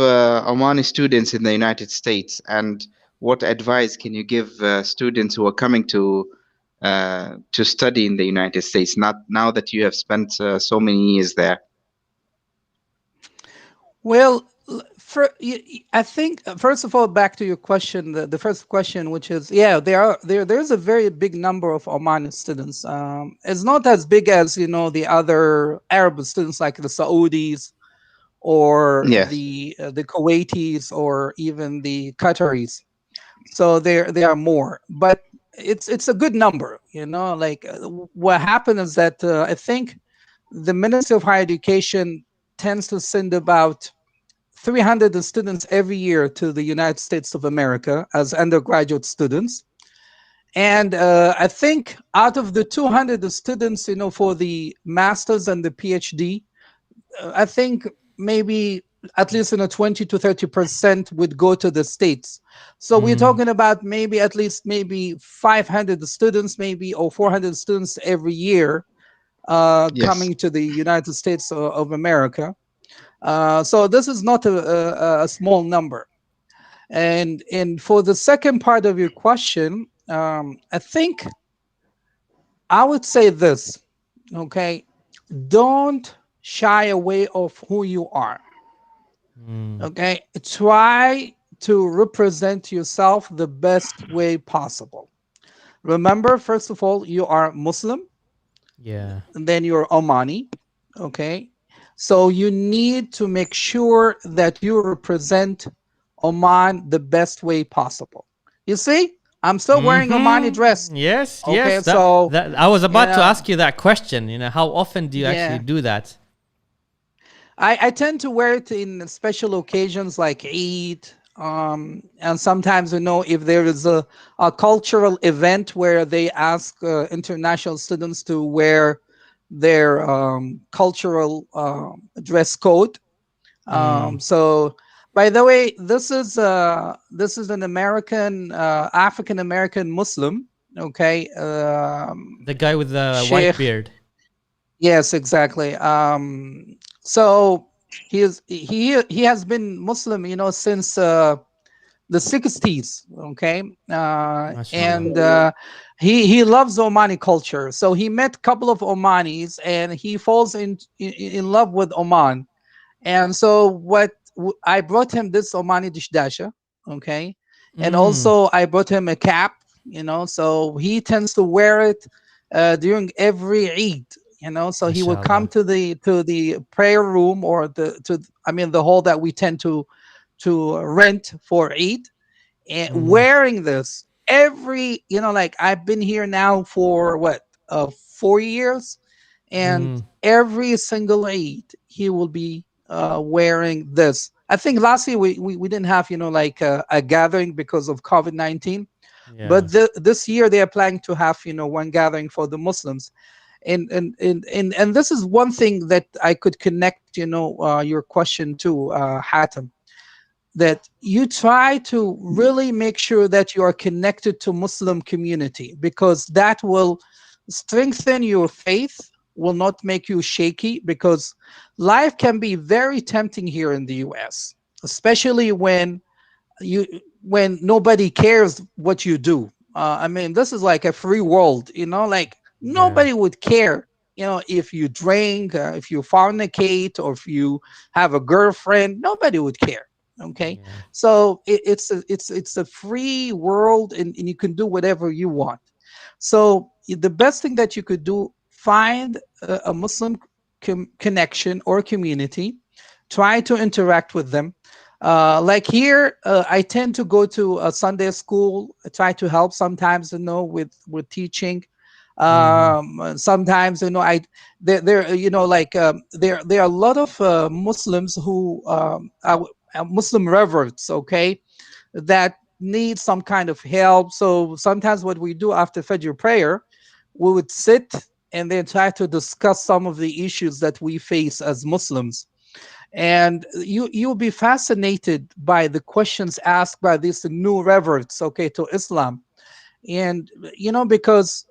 Omani students in the United States? And what advice can you give students who are coming to study in the United States? Not now that you have spent so many years there. Well, I think, first of all, back to your question, the first question, which is, yeah, there's a very big number of Omani students. It's not as big as the other Arab students, like the Saudis or Yes. the Kuwaitis or even the Qataris. So there are more, but it's a good number. Like, what happened is that I think the Ministry of Higher Education tends to send about 300 students every year to the United States of America as undergraduate students. And I think out of the 200 students, for the masters and the PhD, I think maybe at least 20 to 30% would go to the States. So we're Mm, talking about maybe at least maybe 500 students, maybe, or 400 students every year Yes. coming to the United States of America. So this is not a small number. And for the second part of your question, I think I would say this. Okay, don't shy away of who you are. mm, Okay, try to represent yourself the best way possible. Remember, first of all, you are Muslim, yeah. and then you're Omani. Okay, So you need to make sure that you represent Oman the best way possible. You see, I'm still wearing Omani dress. Yes, Okay, yes. That so that I was you about to know, ask you that question. How often do you actually yeah, do that? I tend to wear it in special occasions like Eid, and sometimes if there is a cultural event where they ask international students to wear their cultural dress code. Mm. So, by the way, this is an American African American Muslim. Okay, The guy with the white Sheikh. beard. Yes, exactly. So he has been Muslim, since the 60s. Okay, MashaAllah. and he loves Omani culture. So he met a couple of Omanis, and he falls in love with Oman. And so I brought him this Omani dish dasha, okay, and Mm. also I brought him a cap, so he tends to wear it during every Eid, so he will come MashaAllah. to the prayer room, or the hall that we tend to rent for Eid, and Mm. wearing this like I've been here now for what 4 years, and Mm. every single Eid he will be wearing this. I think last year we didn't have like a gathering because of COVID-19, Yeah. but this year they are planning to have one gathering for the Muslims. And this is one thing that I could connect your question to, Hatem, that you try to really make sure that you are connected to Muslim community, because that will strengthen your faith, will not make you shaky, because life can be very tempting here in the US, especially you when nobody cares what you do. This is like a free world, like Yeah. nobody would care, if you drink, if you fornicate, or if you have a girlfriend, nobody would care. Okay, Yeah. so it's a free world, and you can do whatever you want. So the best thing that you could do, find a Muslim connection or community, try to interact with them. Like here, I tend to go to a Sunday school. I try to help sometimes, with teaching. Mm-hmm. Sometimes, I there like there are a lot of Muslims who are Muslim reverts. Okay, that need some kind of help. So sometimes what we do after Fajr prayer, we would sit and then try to discuss some of the issues that we face as Muslims. And you'll be fascinated by the questions asked by these new reverts, okay, to Islam. And because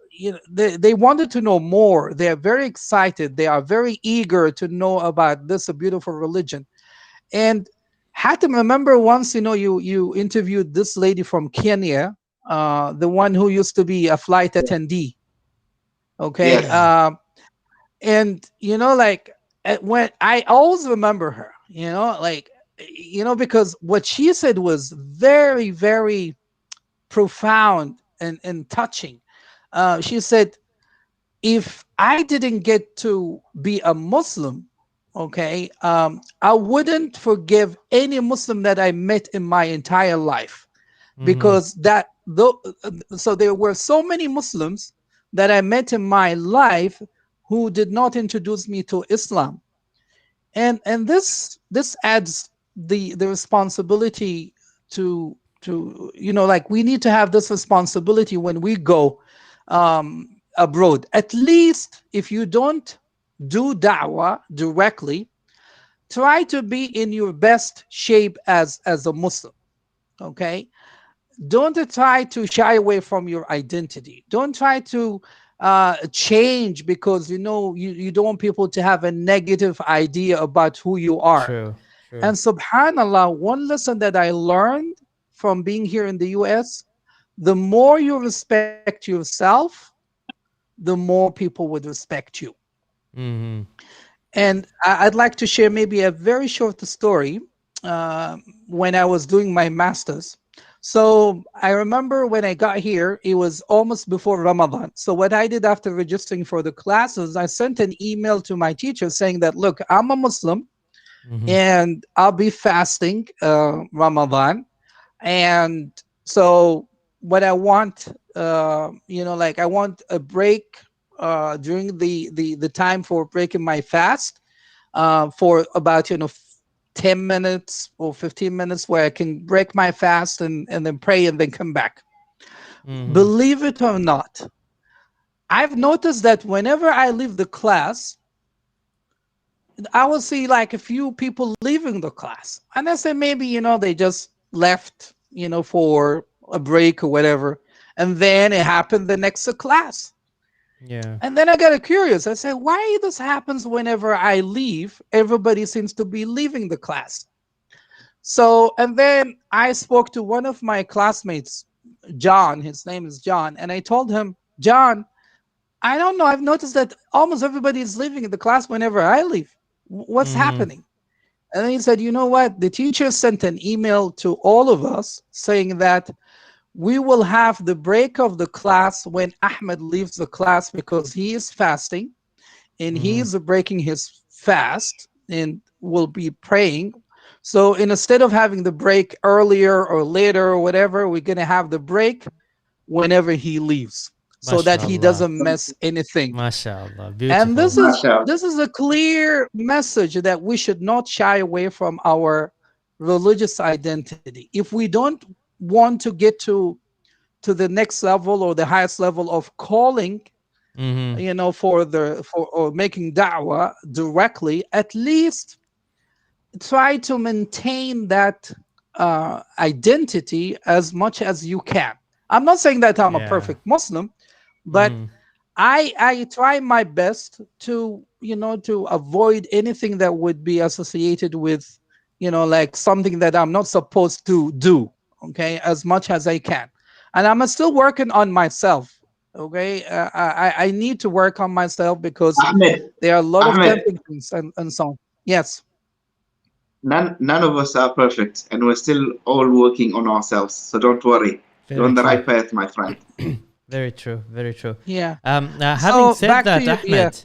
they wanted to know more, they are very excited, they are very eager to know about this beautiful religion. And had to remember once, you interviewed this lady from Kenya, the one who used to be a flight attendee. Okay, Yes. Yeah. and like, when I always remember her, like, because what she said was very, very profound and touching. She said, if I didn't get to be a Muslim, okay, I wouldn't forgive any Muslim that I met in my entire life, Mm-hmm. because that though so there were so many Muslims that I met in my life who did not introduce me to Islam. And this adds the responsibility to like, we need to have this responsibility when we go abroad. At least if you don't do da'wah directly, try to be in your best shape as a Muslim. Okay, don't try to shy away from your identity. Don't try to change, because you don't want people to have a negative idea about who you are. True. True. And subhanallah, one lesson that I learned from being here in the US, the more you respect yourself, the more people would respect you. Mm-hmm. And I'd like to share maybe a very short story. When I was doing my master's, So I remember when I got here, it was almost before Ramadan. So what I did after registering for the classes, I sent an email to my teacher saying that, look, I'm a Muslim Mm-hmm. and I'll be fasting Ramadan. And so what I want, like I want a break during the time for breaking my fast for about 10 minutes or 15 minutes where I can break my fast and then pray and then come back. Mm-hmm. Believe it or not, I've noticed that whenever I leave the class, I will see like a few people leaving the class. And I say maybe, they just left, for a break or whatever. And then it happened the next class. Yeah. And then I got curious. I said, why this happens whenever I leave? Everybody seems to be leaving the class. So, and then I spoke to one of my classmates, John. His name is John. And I told him, John, I don't know. I've noticed that almost everybody is leaving the class whenever I leave. What's Mm-hmm. happening? And then he said, you know what? The teacher sent an email to all of us saying that we will have the break of the class when Ahmed leaves the class because he is fasting and he Mm-hmm. is breaking his fast and will be praying. So instead of having the break earlier or later or whatever, we're going to have the break whenever he leaves so that he MashaAllah. doesn't mess anything. MashaAllah. And Beautiful. this is a clear message that we should not shy away from our religious identity. If we don't want to get to the next level or the highest level of calling, Mm-hmm. for or making da'wah directly, at least try to maintain that identity as much as you can. I'm not saying that I'm a Yeah. perfect Muslim, but Mm-hmm. I try my best to to avoid anything that would be associated with like something that I'm not supposed to do. Okay, as much as I can, and I'm still working on myself. Okay, I need to work on myself because Ahmed, there are a lot of Ahmed, temptations and so on. Yes. none of us are perfect, and we're still all working on ourselves. So don't worry. You're Very on the true. right path, my friend. Very true. Very true. Yeah. Having So said back to that, you. Yeah. Ahmed,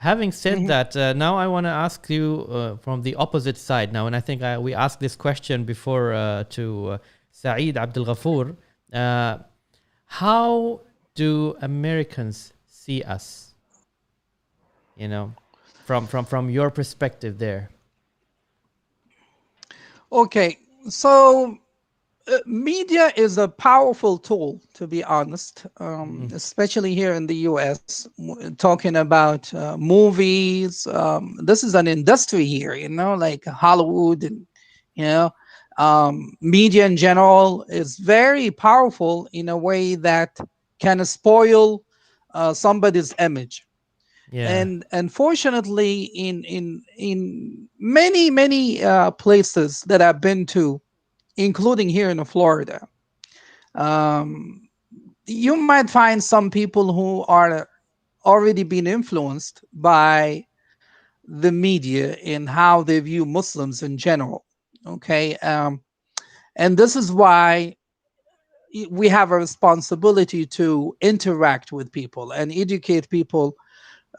having said Mhm. that, now I want to ask you from the opposite side now, and I think we asked this question before to Saeed Abdul Ghafoor. Uh, how do Americans see us? You know, from your perspective there. Okay. So media is a powerful tool, to be honest, Mm-hmm. especially here in the US. Talking about movies, this is an industry here, like Hollywood and, you know, media in general is very powerful in a way that can spoil somebody's image. Yeah. And unfortunately, in many places that I've been to, including here in Florida, um, you might find some people who are already being influenced by the media in how they view Muslims in general. Okay. And this is why we have a responsibility to interact with people and educate people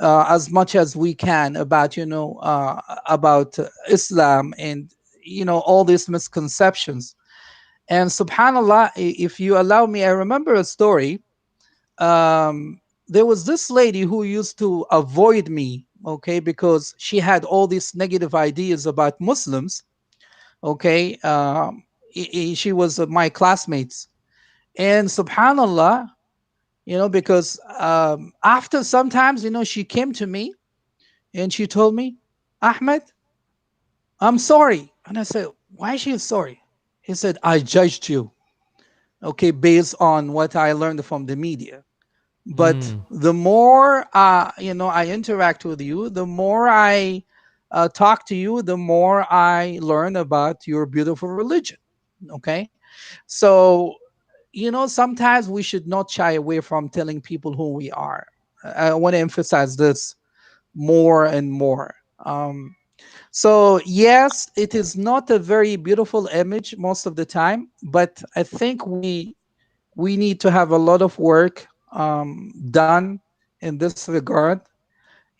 as much as we can about about Islam and all these misconceptions. And subhanallah, if you allow me, I remember a story. There was this lady who used to avoid me, okay, because she had all these negative ideas about Muslims. Okay. She was my classmates. And subhanallah, because after sometimes, she came to me and she told me, Ahmed, I'm sorry. And I said, why is she sorry? He said, I judged you, okay, based on what I learned from the media. But Mm. the more I interact with you, the more I talk to you, the more I learn about your beautiful religion. Okay, so sometimes we should not shy away from telling people who we are. I want to emphasize this more and more. So yes, it is not a very beautiful image most of the time, but I think we need to have a lot of work done in this regard.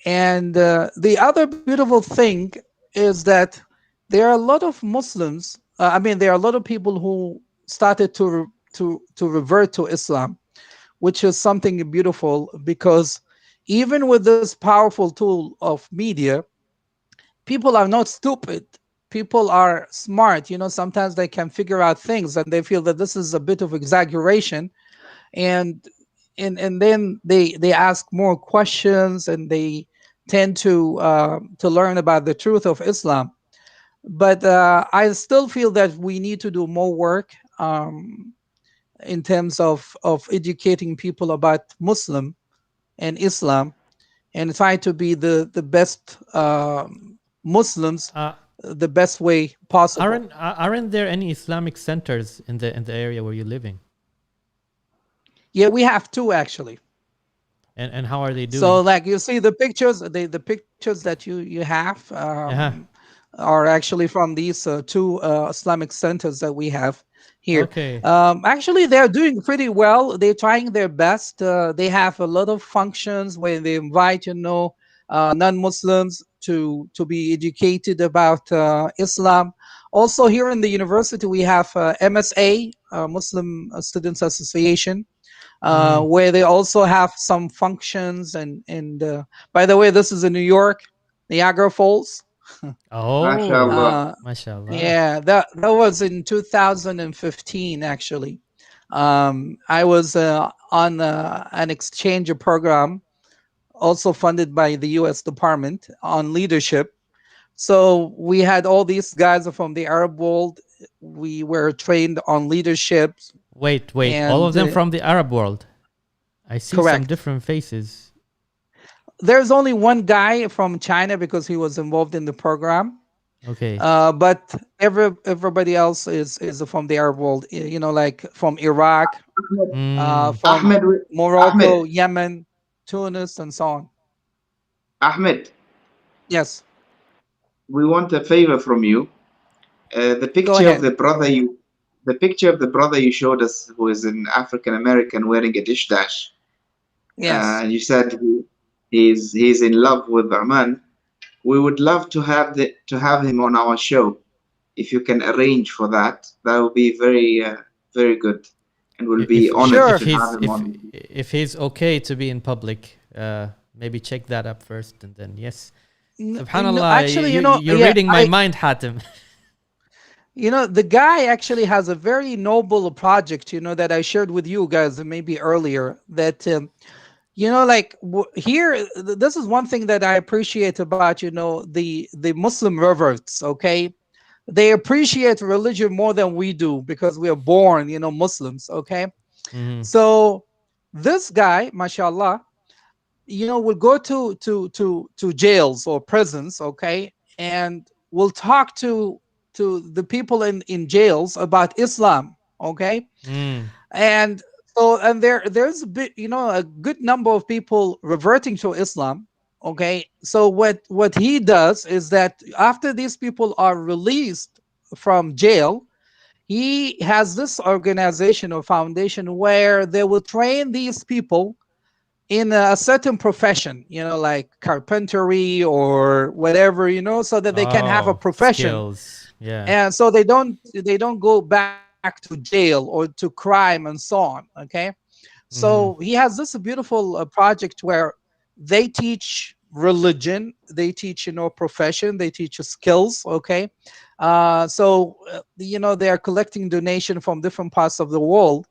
And the other beautiful thing is that there are a lot of Muslims. I mean, there are a lot of people who started to revert to Islam, which is something beautiful because even with this powerful tool of media, people are not stupid. People are smart. Sometimes they can figure out things and they feel that this is a bit of exaggeration, and and then they ask more questions and they tend to learn about the truth of Islam. But I still feel that we need to do more work in terms of educating people about Muslim and Islam, and try to be the best Muslims Uh, the best way possible. aren't there any Islamic centers in the area where you're living? Yeah, we have two actually. And how are they So doing? like you see the pictures, the pictures that you have Yeah. are actually from these two Islamic centers that we have here. Okay. Actually, they're doing pretty well. They're trying their best. They have a lot of functions where they invite non-Muslims to be educated about Islam. Also, here in the university, we have MSA, Muslim Students Association, Mm. where they also have some functions. And by the way, this is in New York, Niagara Falls. Oh, MashaAllah. uh, mashallah. yeah, that was in 2015 actually. I was on an exchange program also funded by the U.S. Department on leadership. So we had all these guys from the Arab world. We were trained on leadership, Wait. All of and them from the Arab world. I see some correct. different faces. There's only one guy from China because he was involved in the program. Okay. But everybody else is from the Arab world. Like from Iraq, Ahmed, Mm. from Ahmed, Morocco, Yemen, Tunis, and so on. Ahmed, Yes, we want a favor from you. The go picture of ahead. the brother you showed us, who is an African American wearing a dish dash. Yes. You said he's in love with Oman. We would love to have him on our show. If you can arrange for that, that would be very good, and we'll be If honored Sure. if to have he's him on. if he's okay to be in public, maybe check that up first, and then yes. No, Subhanallah, actually, you're yeah, reading my mind, Hatim. the guy actually has a very noble project, that I shared with you guys maybe earlier. That like here, this is one thing that I appreciate about the Muslim reverts. Okay, they appreciate religion more than we do because we are born, Muslims. Okay, Mhm. so this guy, mashallah, will go to jails or prisons. Okay, and will talk to the people in jails about Islam. Okay, Mm. and so and there's a bit, a good number of people reverting to Islam. Okay, so what he does is that after these people are released from jail, he has this organization or foundation where they will train these people in a certain profession, like carpentry or whatever, so that they can have a Oh, profession, skills. Yeah. and so they don't go back to jail or to crime and so on. Okay, so Mhm. he has this beautiful project where they teach religion, they teach profession, they teach skills. Okay, they are collecting donation from different parts of the world.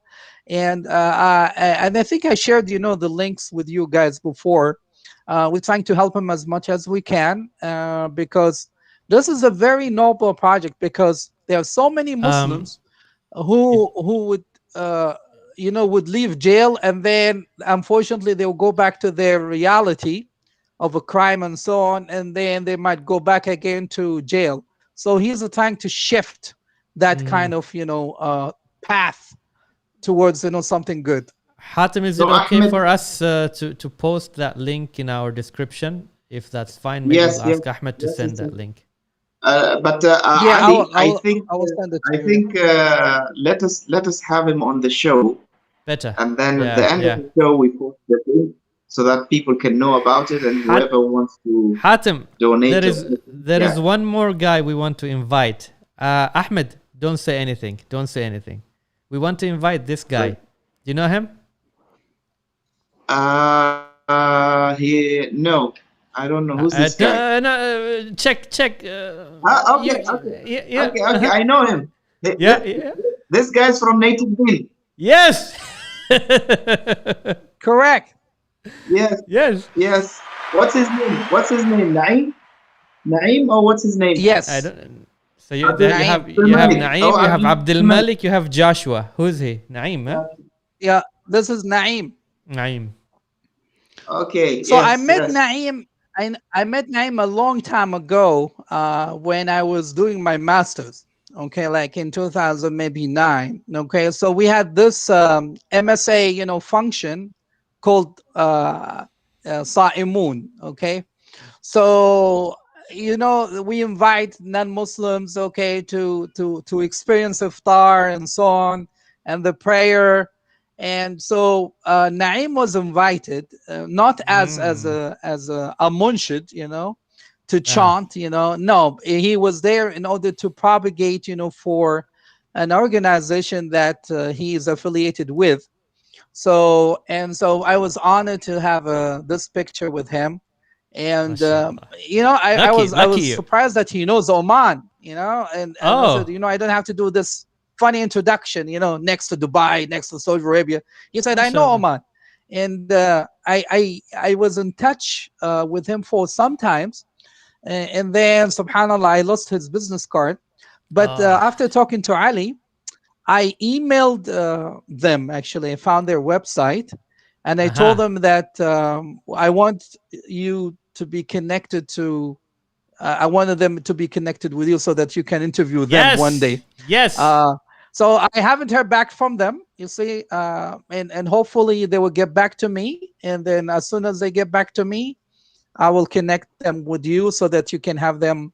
And I think I shared the links with you guys before. We're trying to help them as much as we can, because this is a very noble project, because there are so many Um, Muslims if who uh, would leave jail, and then unfortunately they'll go back to their reality of a crime and so on, and then they might go back again to jail. So he's trying to shift that mhm. kind of path towards something good. Hatim, is it So okay Ahmed, for us to post that link in our description? If that's fine, maybe Yes, we'll yes, ask Ahmed to yes. send that link. But Yeah, Ali, I will send it to I you. think let us have him on the show, Better. and then at the Yeah, end of yeah. the show we post the link so that people can know about it, and Hat- whoever wants to Hatim, donate there to is anything, there yeah. is one more guy we want to invite. Ahmed, don't say anything. Don't say anything. We want to invite this guy. Right. Do you know him? No, I don't know who's this guy. No, check. Okay, okay, Yeah. okay, okay. I know him. Yeah, yeah. This guy's from Native Bill. Yes. Correct. Yes, Yes. yes. What's his name? What's his name? Naeem? Naeem, or what's his name? I Yes. don't. So you Naeem. have Malik. Naeem, Oh, you have Abdul Abdul Malik. Malik, you have Joshua. Who's he? Naeem, huh? Yeah, this is Naeem. Naeem. Okay, So I yes, met yes. Naeem. I met Naeem a long time ago when I was doing my master's. Okay, like in 2000, maybe 9. Okay, so we had this MSA, function called Sa'imun. Okay, so we invite non-Muslims, okay, to experience iftar and so on, and the prayer. And so Naeem was invited, not as a munshid, to chant, no, he was there in order to propagate, for an organization that he is affiliated with. So I was honored to have this picture with him. And MashaAllah. I was Lucky you. surprised that he knows Oman, and I said, Oh. I don't have to do this funny introduction, next to Dubai, next to Saudi Arabia. He said, I know MashaAllah. Oman. And I was in touch with him for some times, and then subhanallah, I lost his business card. But after talking to Ali, I emailed them. Actually, I found their website, and I told them that I want you to be connected to. I wanted them to be connected with you so that you can interview them one day. Yes. So I haven't heard back from them. You see, and hopefully they will get back to me. And then as soon as they get back to me, I will connect them with you so that you can have them.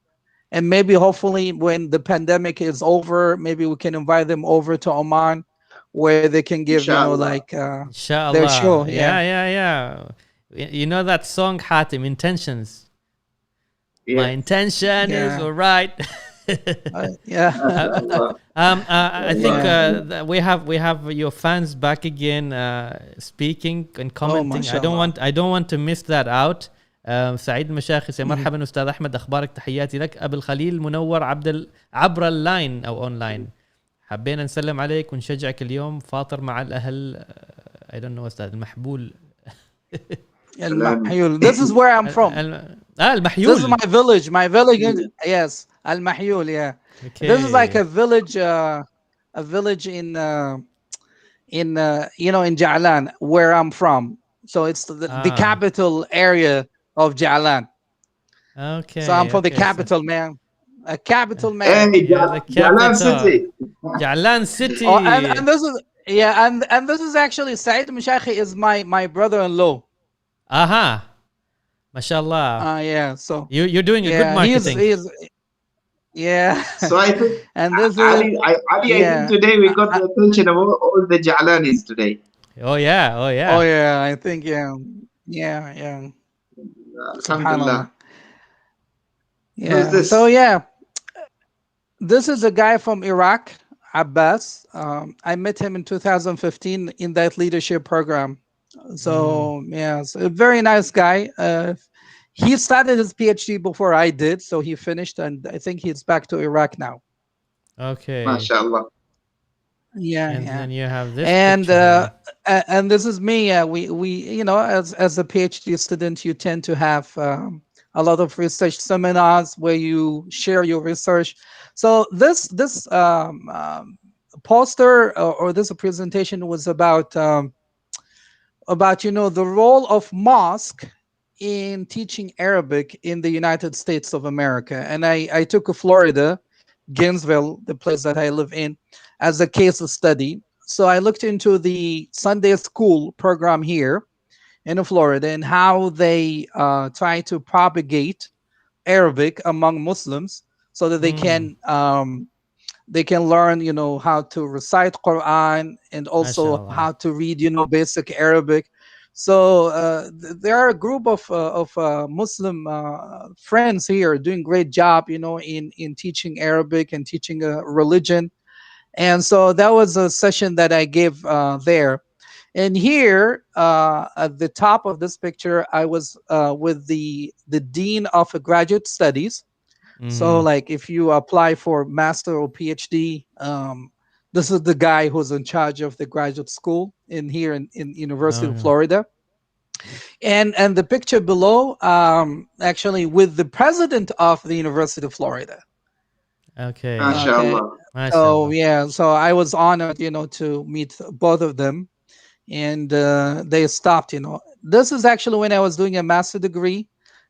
And maybe hopefully when the pandemic is over, maybe we can invite them over to Oman where they can give, Inshallah. their Inshallah. show. Yeah. Yeah. You know that song, Hatim, Intentions? My Yeah. intention is all right. Yeah. Allah. I think we have your fans back again, speaking and commenting. ما شاء الله. I don't want to miss that out. سعيد المشاخص يا مرحبا استاذ احمد، اخبارك؟ تحياتي لك. ابو الخليل منور عبر اللاين او اونلاين. حبينا نسلم عليك ونشجعك اليوم. فاطر مع الاهل. I don't know استاذ المحبول. المحيول. This is where I'm from. المحيول. This is my village. My village. Yes, Al-Mahyul. Yeah. Okay. This is like a village in in Ja'lan, where I'm from. So it's the capital area of Ja'lan. Okay. So I'm from the capital, man. A capital man. Hey, Jalan City. Ja'lan City. Oh, and this is and this is actually Saeed Mashakhi is my brother-in-law. Aha. Mashallah. Yeah. So You're doing a good marketing. Yeah. So I think, and this Ali, I think today we got the attention of all the Ja'lanis today. Oh yeah. I think yeah. Alhamdulillah. Yeah. Who's this? So yeah, this is a guy from Iraq, Abbas. I met him in 2015 in that leadership program. So it's a very nice guy. He started his PhD before I did, so he finished, and I think he's back to Iraq now. Okay. MashaAllah. Yeah. And then you have this. And this is me. We as a PhD student, you tend to have a lot of research seminars where you share your research. So this poster or this presentation was about the role of mosque in teaching Arabic in the United States of America. And I took Florida, Gainesville, the place that I live in, as a case study. So I looked into the Sunday school program here, in Florida, and how they try to propagate Arabic among Muslims so that Mm, they can learn, how to recite Quran and also how mashallah. to read, basic Arabic. So there are a group of Muslim friends here doing great job, in teaching Arabic and teaching religion. And so that was a session that I gave there. And here, at the top of this picture, I was with the dean of graduate studies. So, Mm-hmm. like, if you apply for master or PhD, this is the guy who's in charge of the graduate school in here in University of Okay. Florida. And the picture below, actually, with the president of the University of Florida. Okay. Okay. MashaAllah. So Mashallah. yeah, so I was honored, to meet both of them, and they stopped. This is actually when I was doing a master degree.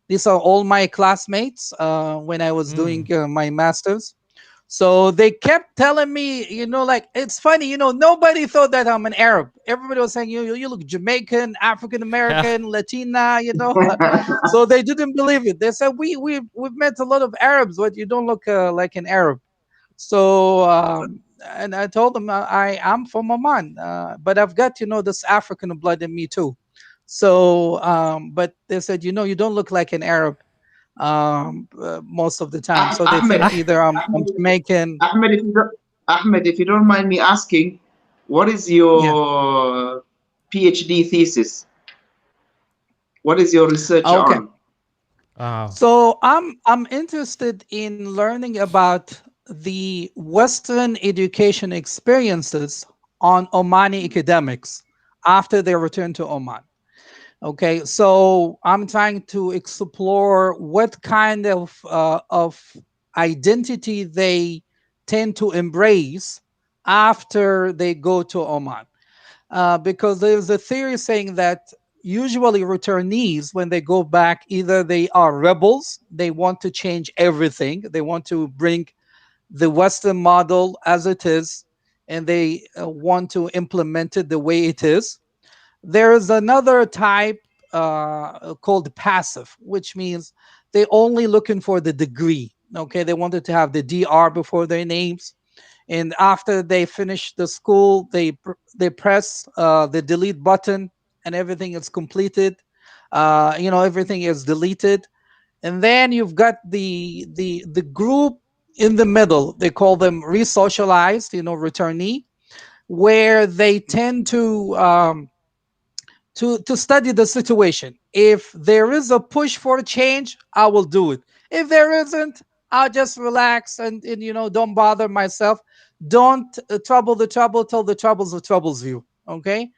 These are all my classmates when I was doing Mm. my masters. So they kept telling me, like, it's funny, nobody thought that I'm an Arab. Everybody was saying, you look Jamaican, African American, Latina, So they didn't believe it. They said, we've met a lot of Arabs, but you don't look like an Arab. So, and I told them I'm from Oman, but I've got, this African blood in me too. So, but they said, you don't look like an Arab most of the time. So they think Ahmed, Ah, either I'm Ahmed, Jamaican. Ahmed, Ahmed, if you don't mind me asking, what is Yeah. your PhD thesis? What is your research Okay. on? wow. So I'm interested in learning about the Western education experiences on Omani academics after they return to Oman. Okay, so I'm trying to explore what kind of identity they tend to embrace after they go to Oman. Because there's a theory saying that usually returnees, when they go back, either they are rebels, they want to change everything, they want to bring the Western model as it is, and they want to implement it the way it is. There is another type called passive, which means they only looking for the degree. Okay, they wanted to have the DR before their names, and after they finish the school, they press the delete button, and everything is completed. Everything is deleted, and then you've got the group in the middle. They call them resocialized, returnee, where they tend to study the situation. If there is a push for change, I will do it. If there isn't, I'll just relax and don't bother myself. Don't trouble the trouble till the troubles you. Okay.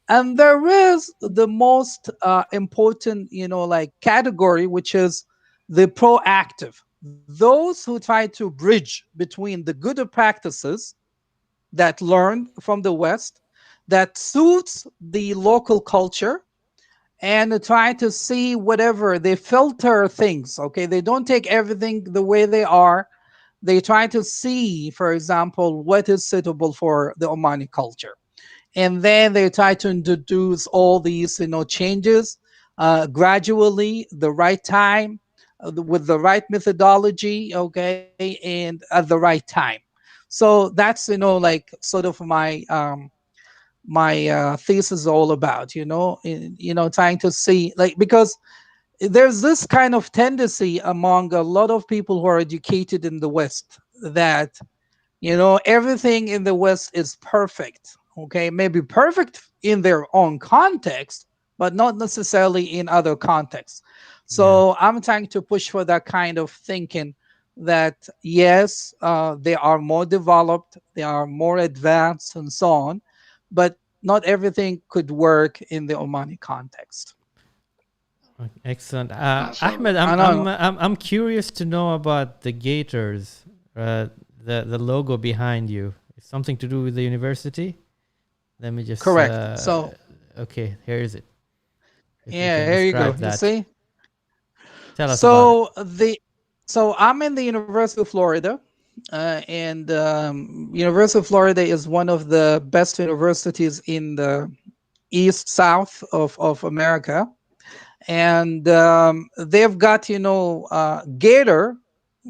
And there is the most important, like category, which is the proactive. Those who try to bridge between the good practices that learned from the West that suits the local culture, and try to see whatever they filter things. Okay, they don't take everything the way they are. They try to see, for example, what is suitable for the Omani culture, and then they try to introduce all these changes gradually, the right time, with the right methodology, okay, and at the right time. So that's like sort of my thesis is all about, trying to see, like, because there's this kind of tendency among a lot of people who are educated in the West that everything in the West is perfect. Okay, maybe perfect in their own context, but not necessarily in other contexts. Yeah. So I'm trying to push for that kind of thinking, that yes, they are more developed, they are more advanced, and so on, but not everything could work in the Omani context. Okay, excellent. MashaAllah. Ahmed, I know. I'm curious to know about the Gators. The logo behind you. It's something to do with the university. Let me just. Correct. So Okay, here is it. If you yeah, can here you go. describe You that, see. tell us about it. So I'm in the University of Florida, and University of Florida is one of the best universities in the east south of America, and they've got gator,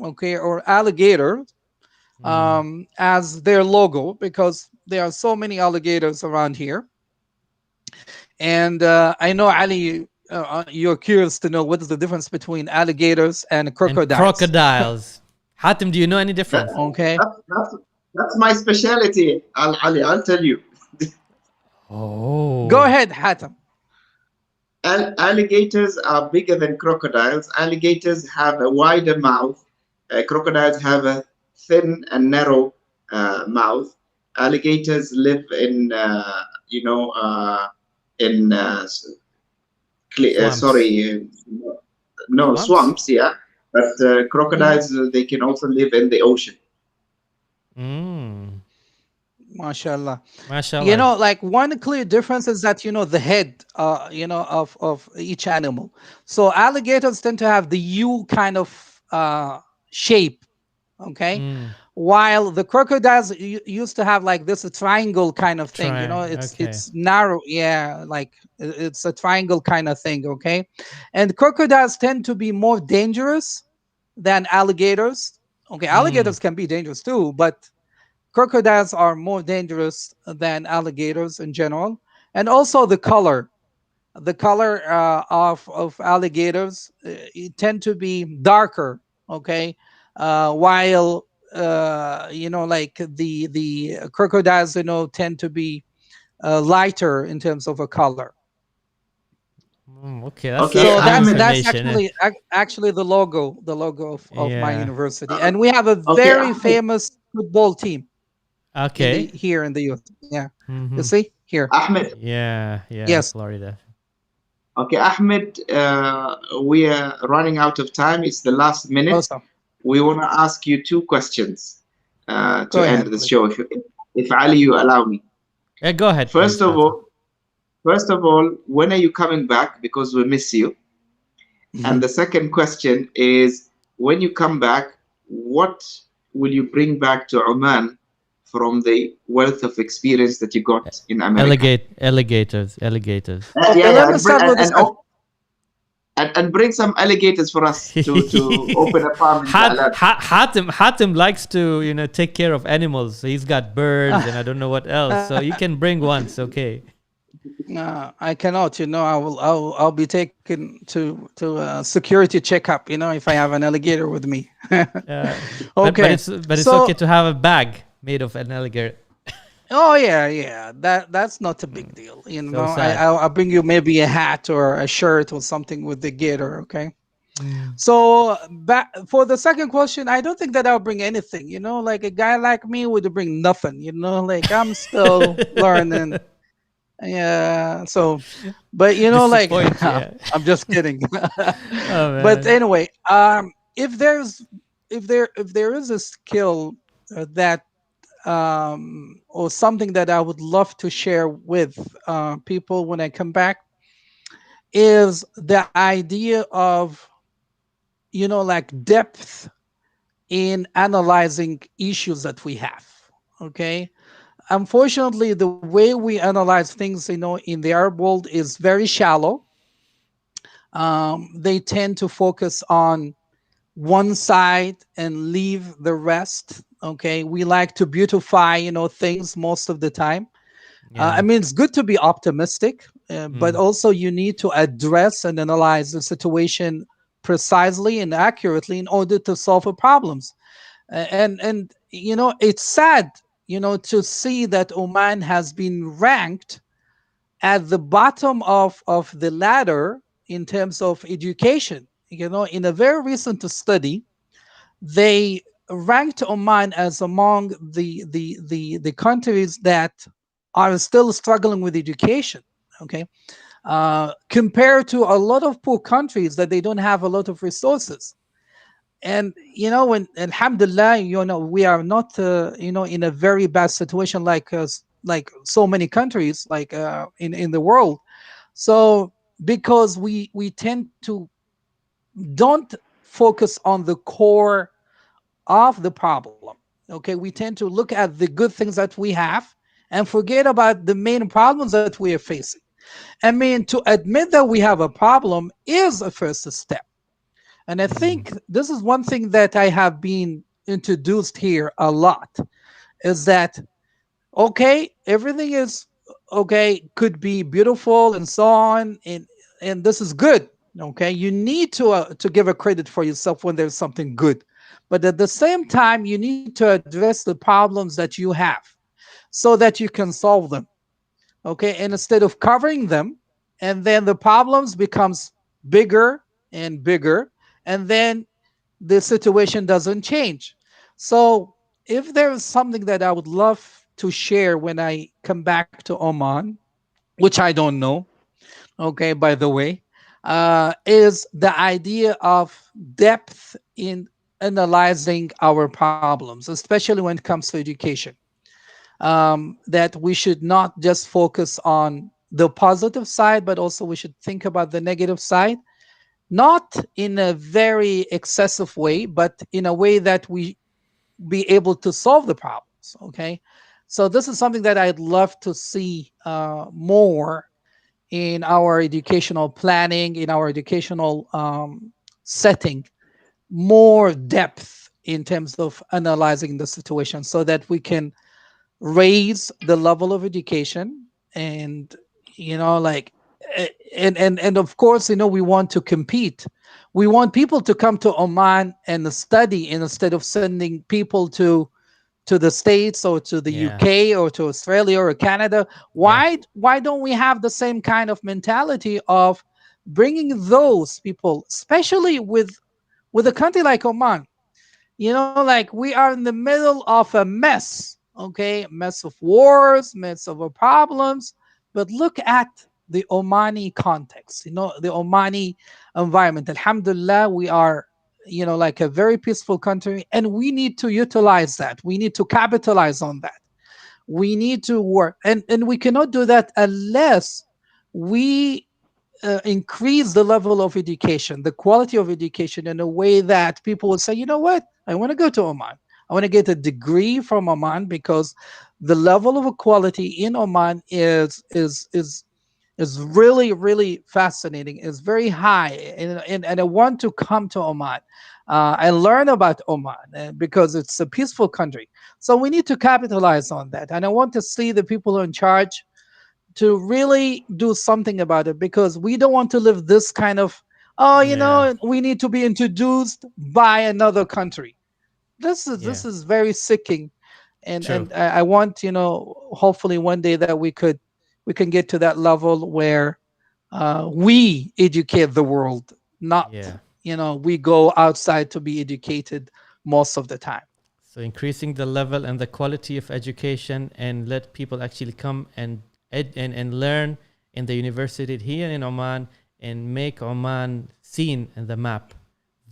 okay, or alligator Mm. as their logo because there are so many alligators around here. And I know Ali, you're curious to know what is the difference between alligators and And crocodiles. crocodiles. Hatim, do you know any That, difference? Okay. that's my specialty, Ali. I'll tell you. Go Oh. ahead, Hatem. Alligators are bigger than crocodiles. Alligators have a wider mouth. Crocodiles have a thin and narrow mouth. Alligators live in, in Swamps. no Swamps? swamps, yeah. But Mhm. crocodiles, they can also live in the ocean. Mm. MashaAllah. Mashallah. Like one clear difference is that, the head, of each animal. So alligators tend to have the U kind of shape, okay? Mm. While the crocodiles used to have like this a triangle kind of thing, Okay. it's narrow, yeah, like it's a triangle kind of thing, okay? And crocodiles tend to be more dangerous than alligators. Okay, Mm. alligators can be dangerous too, but crocodiles are more dangerous than alligators in general. And also the color of alligators it tend to be darker, okay, while like the crocodiles tend to be lighter in terms of a color. Mm, okay, Okay, that's So new Ahmed. that's information. actually the logo of my Yeah. university, Uh, and we have a okay, very Ahmed. famous football team in the Okay. here in the US. Yeah, you Mm-hmm. see here. Ahmed. Yeah, yeah, Yes. Florida. Okay, Ahmed. We are running out of time. It's the last minute. Awesome. We want to ask you two questions Go to end ahead, the please. show, if Ali, you allow me. Yeah, go ahead, First please, of Hatim. all, first of all, when are you coming back? Because we miss you. And the second question is, when you come back, what will you bring back to Oman from the wealth of experience that you got in America? Alligators, alligators. Okay, Yeah, let yeah, me and bring start with the second. and bring some alligators for us to open a farm in Za'lan. Hatim likes to, take care of animals. So he's got birds and I don't know what else. So you can bring once, okay? I cannot. I'll be taken to a security checkup. If I have an alligator with me. Uh, but Okay. it's So, okay to have a bag made of an alligator. oh yeah, yeah. That's not a big deal. So sad. I'll bring you maybe a hat or a shirt or something with the gator. Okay. Mm. So back for the second question, I don't think that I'll bring anything. Like a guy like me would bring nothing. Like I'm still learning. Yeah. So, but like Disappoint, yeah. I'm just kidding. Oh But man. anyway, if there is a skill that or something that I would love to share with people when I come back is the idea of like depth in analyzing issues that we have. Okay, unfortunately, the way we analyze things, in the Arab world is very shallow. They tend to focus on one side and leave the rest. Okay, we like to beautify, things most of the time. I Yeah. mean, it's good to be optimistic, but Mm. also you need to address and analyze the situation precisely and accurately in order to solve the problems. And it's sad, to see that Oman has been ranked at the bottom of the ladder in terms of education. In a very recent study, they ranked Oman as among the countries that are still struggling with education. Okay, compared to a lot of poor countries that they don't have a lot of resources. And when Alhamdulillah, we are not in a very bad situation like like so many countries like in the world. So because we tend to don't focus on the core of the problem. Okay, we tend to look at the good things that we have and forget about the main problems that we are facing. I mean, to admit that we have a problem is a first step. And I Mm. think this is one thing that I have been introduced here a lot, is that okay, everything is okay, could be beautiful and so on, and this is good. Okay, you need to give a credit for yourself when there's something good, but at the same time, you need to address the problems that you have so that you can solve them. Okay, and instead of covering them, and then the problems becomes bigger and bigger, and then the situation doesn't change. So if there is something that I would love to share when I come back to Oman, which I don't know, okay, by the way, is the idea of depth in analyzing our problems, especially when it comes to education. That we should not just focus on the positive side, but also we should think about the negative side, not in a very excessive way, but in a way that we be able to solve the problems. Okay. So this is something that I'd love to see more in our educational planning, in our educational setting, more depth in terms of analyzing the situation so that we can raise the level of education. And like and of course, we want to compete. We want people to come to Oman and study instead of sending people to the States or to the Yeah. UK or to Australia or Canada. Yeah. Why don't we have the same kind of mentality of bringing those people, especially with a country like Oman? Like we are in the middle of a mess, okay? Mess of wars, mess of problems. But look at the Omani context, the Omani environment. Alhamdulillah, we are, like a very peaceful country, and we need to utilize that. We need to capitalize on that. We need to work. And we cannot do that unless we increase the level of education, the quality of education in a way that people will say, you know what, I want to go to Oman. I want to get a degree from Oman because the level of quality in Oman is really really fascinating. It's very high, and I want to come to Oman. And learn about Oman because it's a peaceful country. So we need to capitalize on that, and I want to see the people who are in charge to really do something about it, because we don't want to live this kind of, oh, Yeah. we need to be introduced by another country. Yeah. This is very sicking. and True. and I want, hopefully one day that we can get to that level where we educate the world, not Yeah. we go outside to be educated most of the time. So increasing the level and the quality of education and let people actually come and and learn in the university here in Oman and make Oman seen in the map.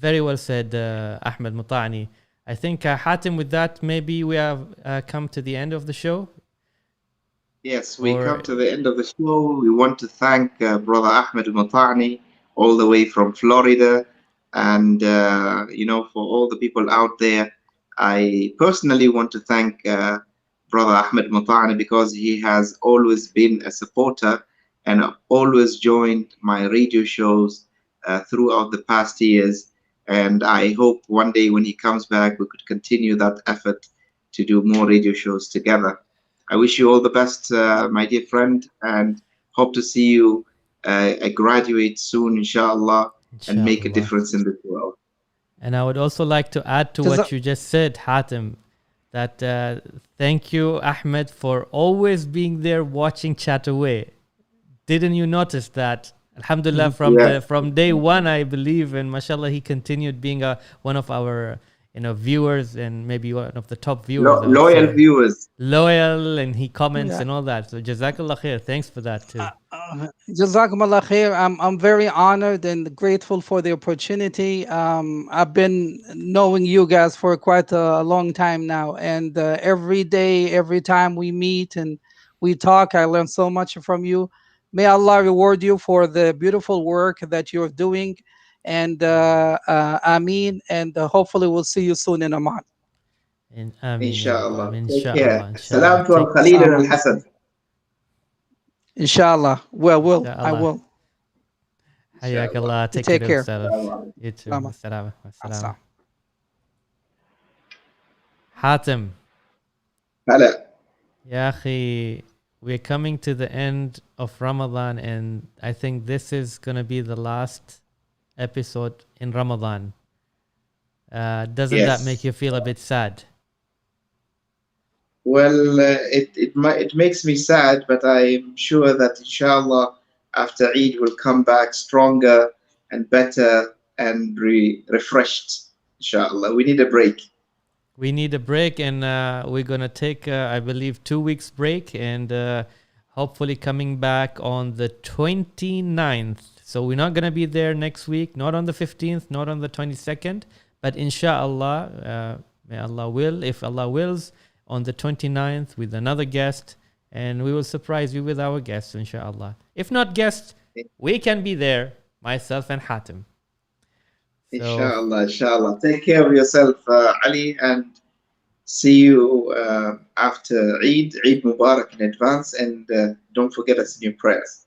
Very well said, Ahmed Mutani. I think, Hatim, with that, maybe we have come to the end of the show. Yes, we Or come to the end of the show. We want to thank Brother Ahmed Al-Matani all the way from Florida. And, for all the people out there, I personally want to thank Brother Ahmed Al-Matani because he has always been a supporter and always joined my radio shows throughout the past years. And I hope one day when he comes back, we could continue that effort to do more radio shows together. I wish you all the best, my dear friend, and hope to see you graduate soon, inshallah, and make a inshallah. difference in this world. And I would also like to add to Does what that, you just said, Hatim, that thank you, Ahmed, for always being there watching Chat Away. Didn't you notice that? Alhamdulillah, Mhm. from Yeah, the from day one, I believe, and mashallah, he continued being one of our viewers and maybe one of the top viewers, I would loyal say. viewers. Loyal, and he comments yeah. and all that. So jazakallah khair. Thanks for that too. Jazakumullah khair. I'm very honored and grateful for the opportunity. I've been knowing you guys for quite a long time now, and every day, every time we meet and we talk, I learn so much from you. May Allah reward you for the beautiful work that you're doing, and Ameen. And hopefully, we'll see you soon in Oman. And Ameen ya Rabbal Inshallah. Alamin. Take care. Inshallah, inshallah. Salam to Al Take Khalil and Assalamu Al alaikum. Hassan. Inshallah. Well, I Inshallah. will. حياك inshallah. الله. You Take care take of care. yourself. You too. Salama. والسلامة. والسلامة. Assalam. Hatim. هلا. يا أخي, we're coming to the end of Ramadan, and I think this is going to be the last episode in Ramadan. Doesn't that make Yes. you feel a bit sad? Well, it makes me sad, but I'm sure that inshallah after Eid we'll come back stronger and better and refreshed. Inshallah, we need a break. We need a break, and we're going to take, I believe, 2 weeks break, and hopefully coming back on the 29th. So we're not going to be there next week, not on the 15th, not on the 22nd, but inshallah, may Allah will, if Allah wills, on the 29th with another guest, and we will surprise you with our guests, inshallah. If not guests, we can be there, myself and Hatim. So, Inshallah. Take care of yourself, Ali, and see you after Eid. Eid Mubarak in advance, and don't forget us in your prayers.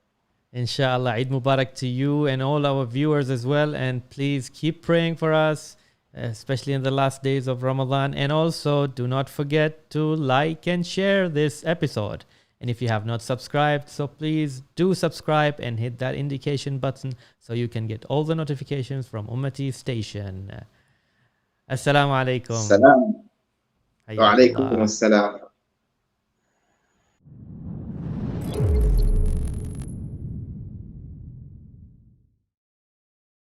inshallah, Eid Mubarak to you and all our viewers as well, and please keep praying for us, especially in the last days of Ramadan. And also, do not forget to like and share this episode. And if you have not subscribed, so please do subscribe and hit that indication button so you can get all the notifications from Ummati Station. Assalamu alaikum. Salam. Wa Hayyakallah. alaikum assalam.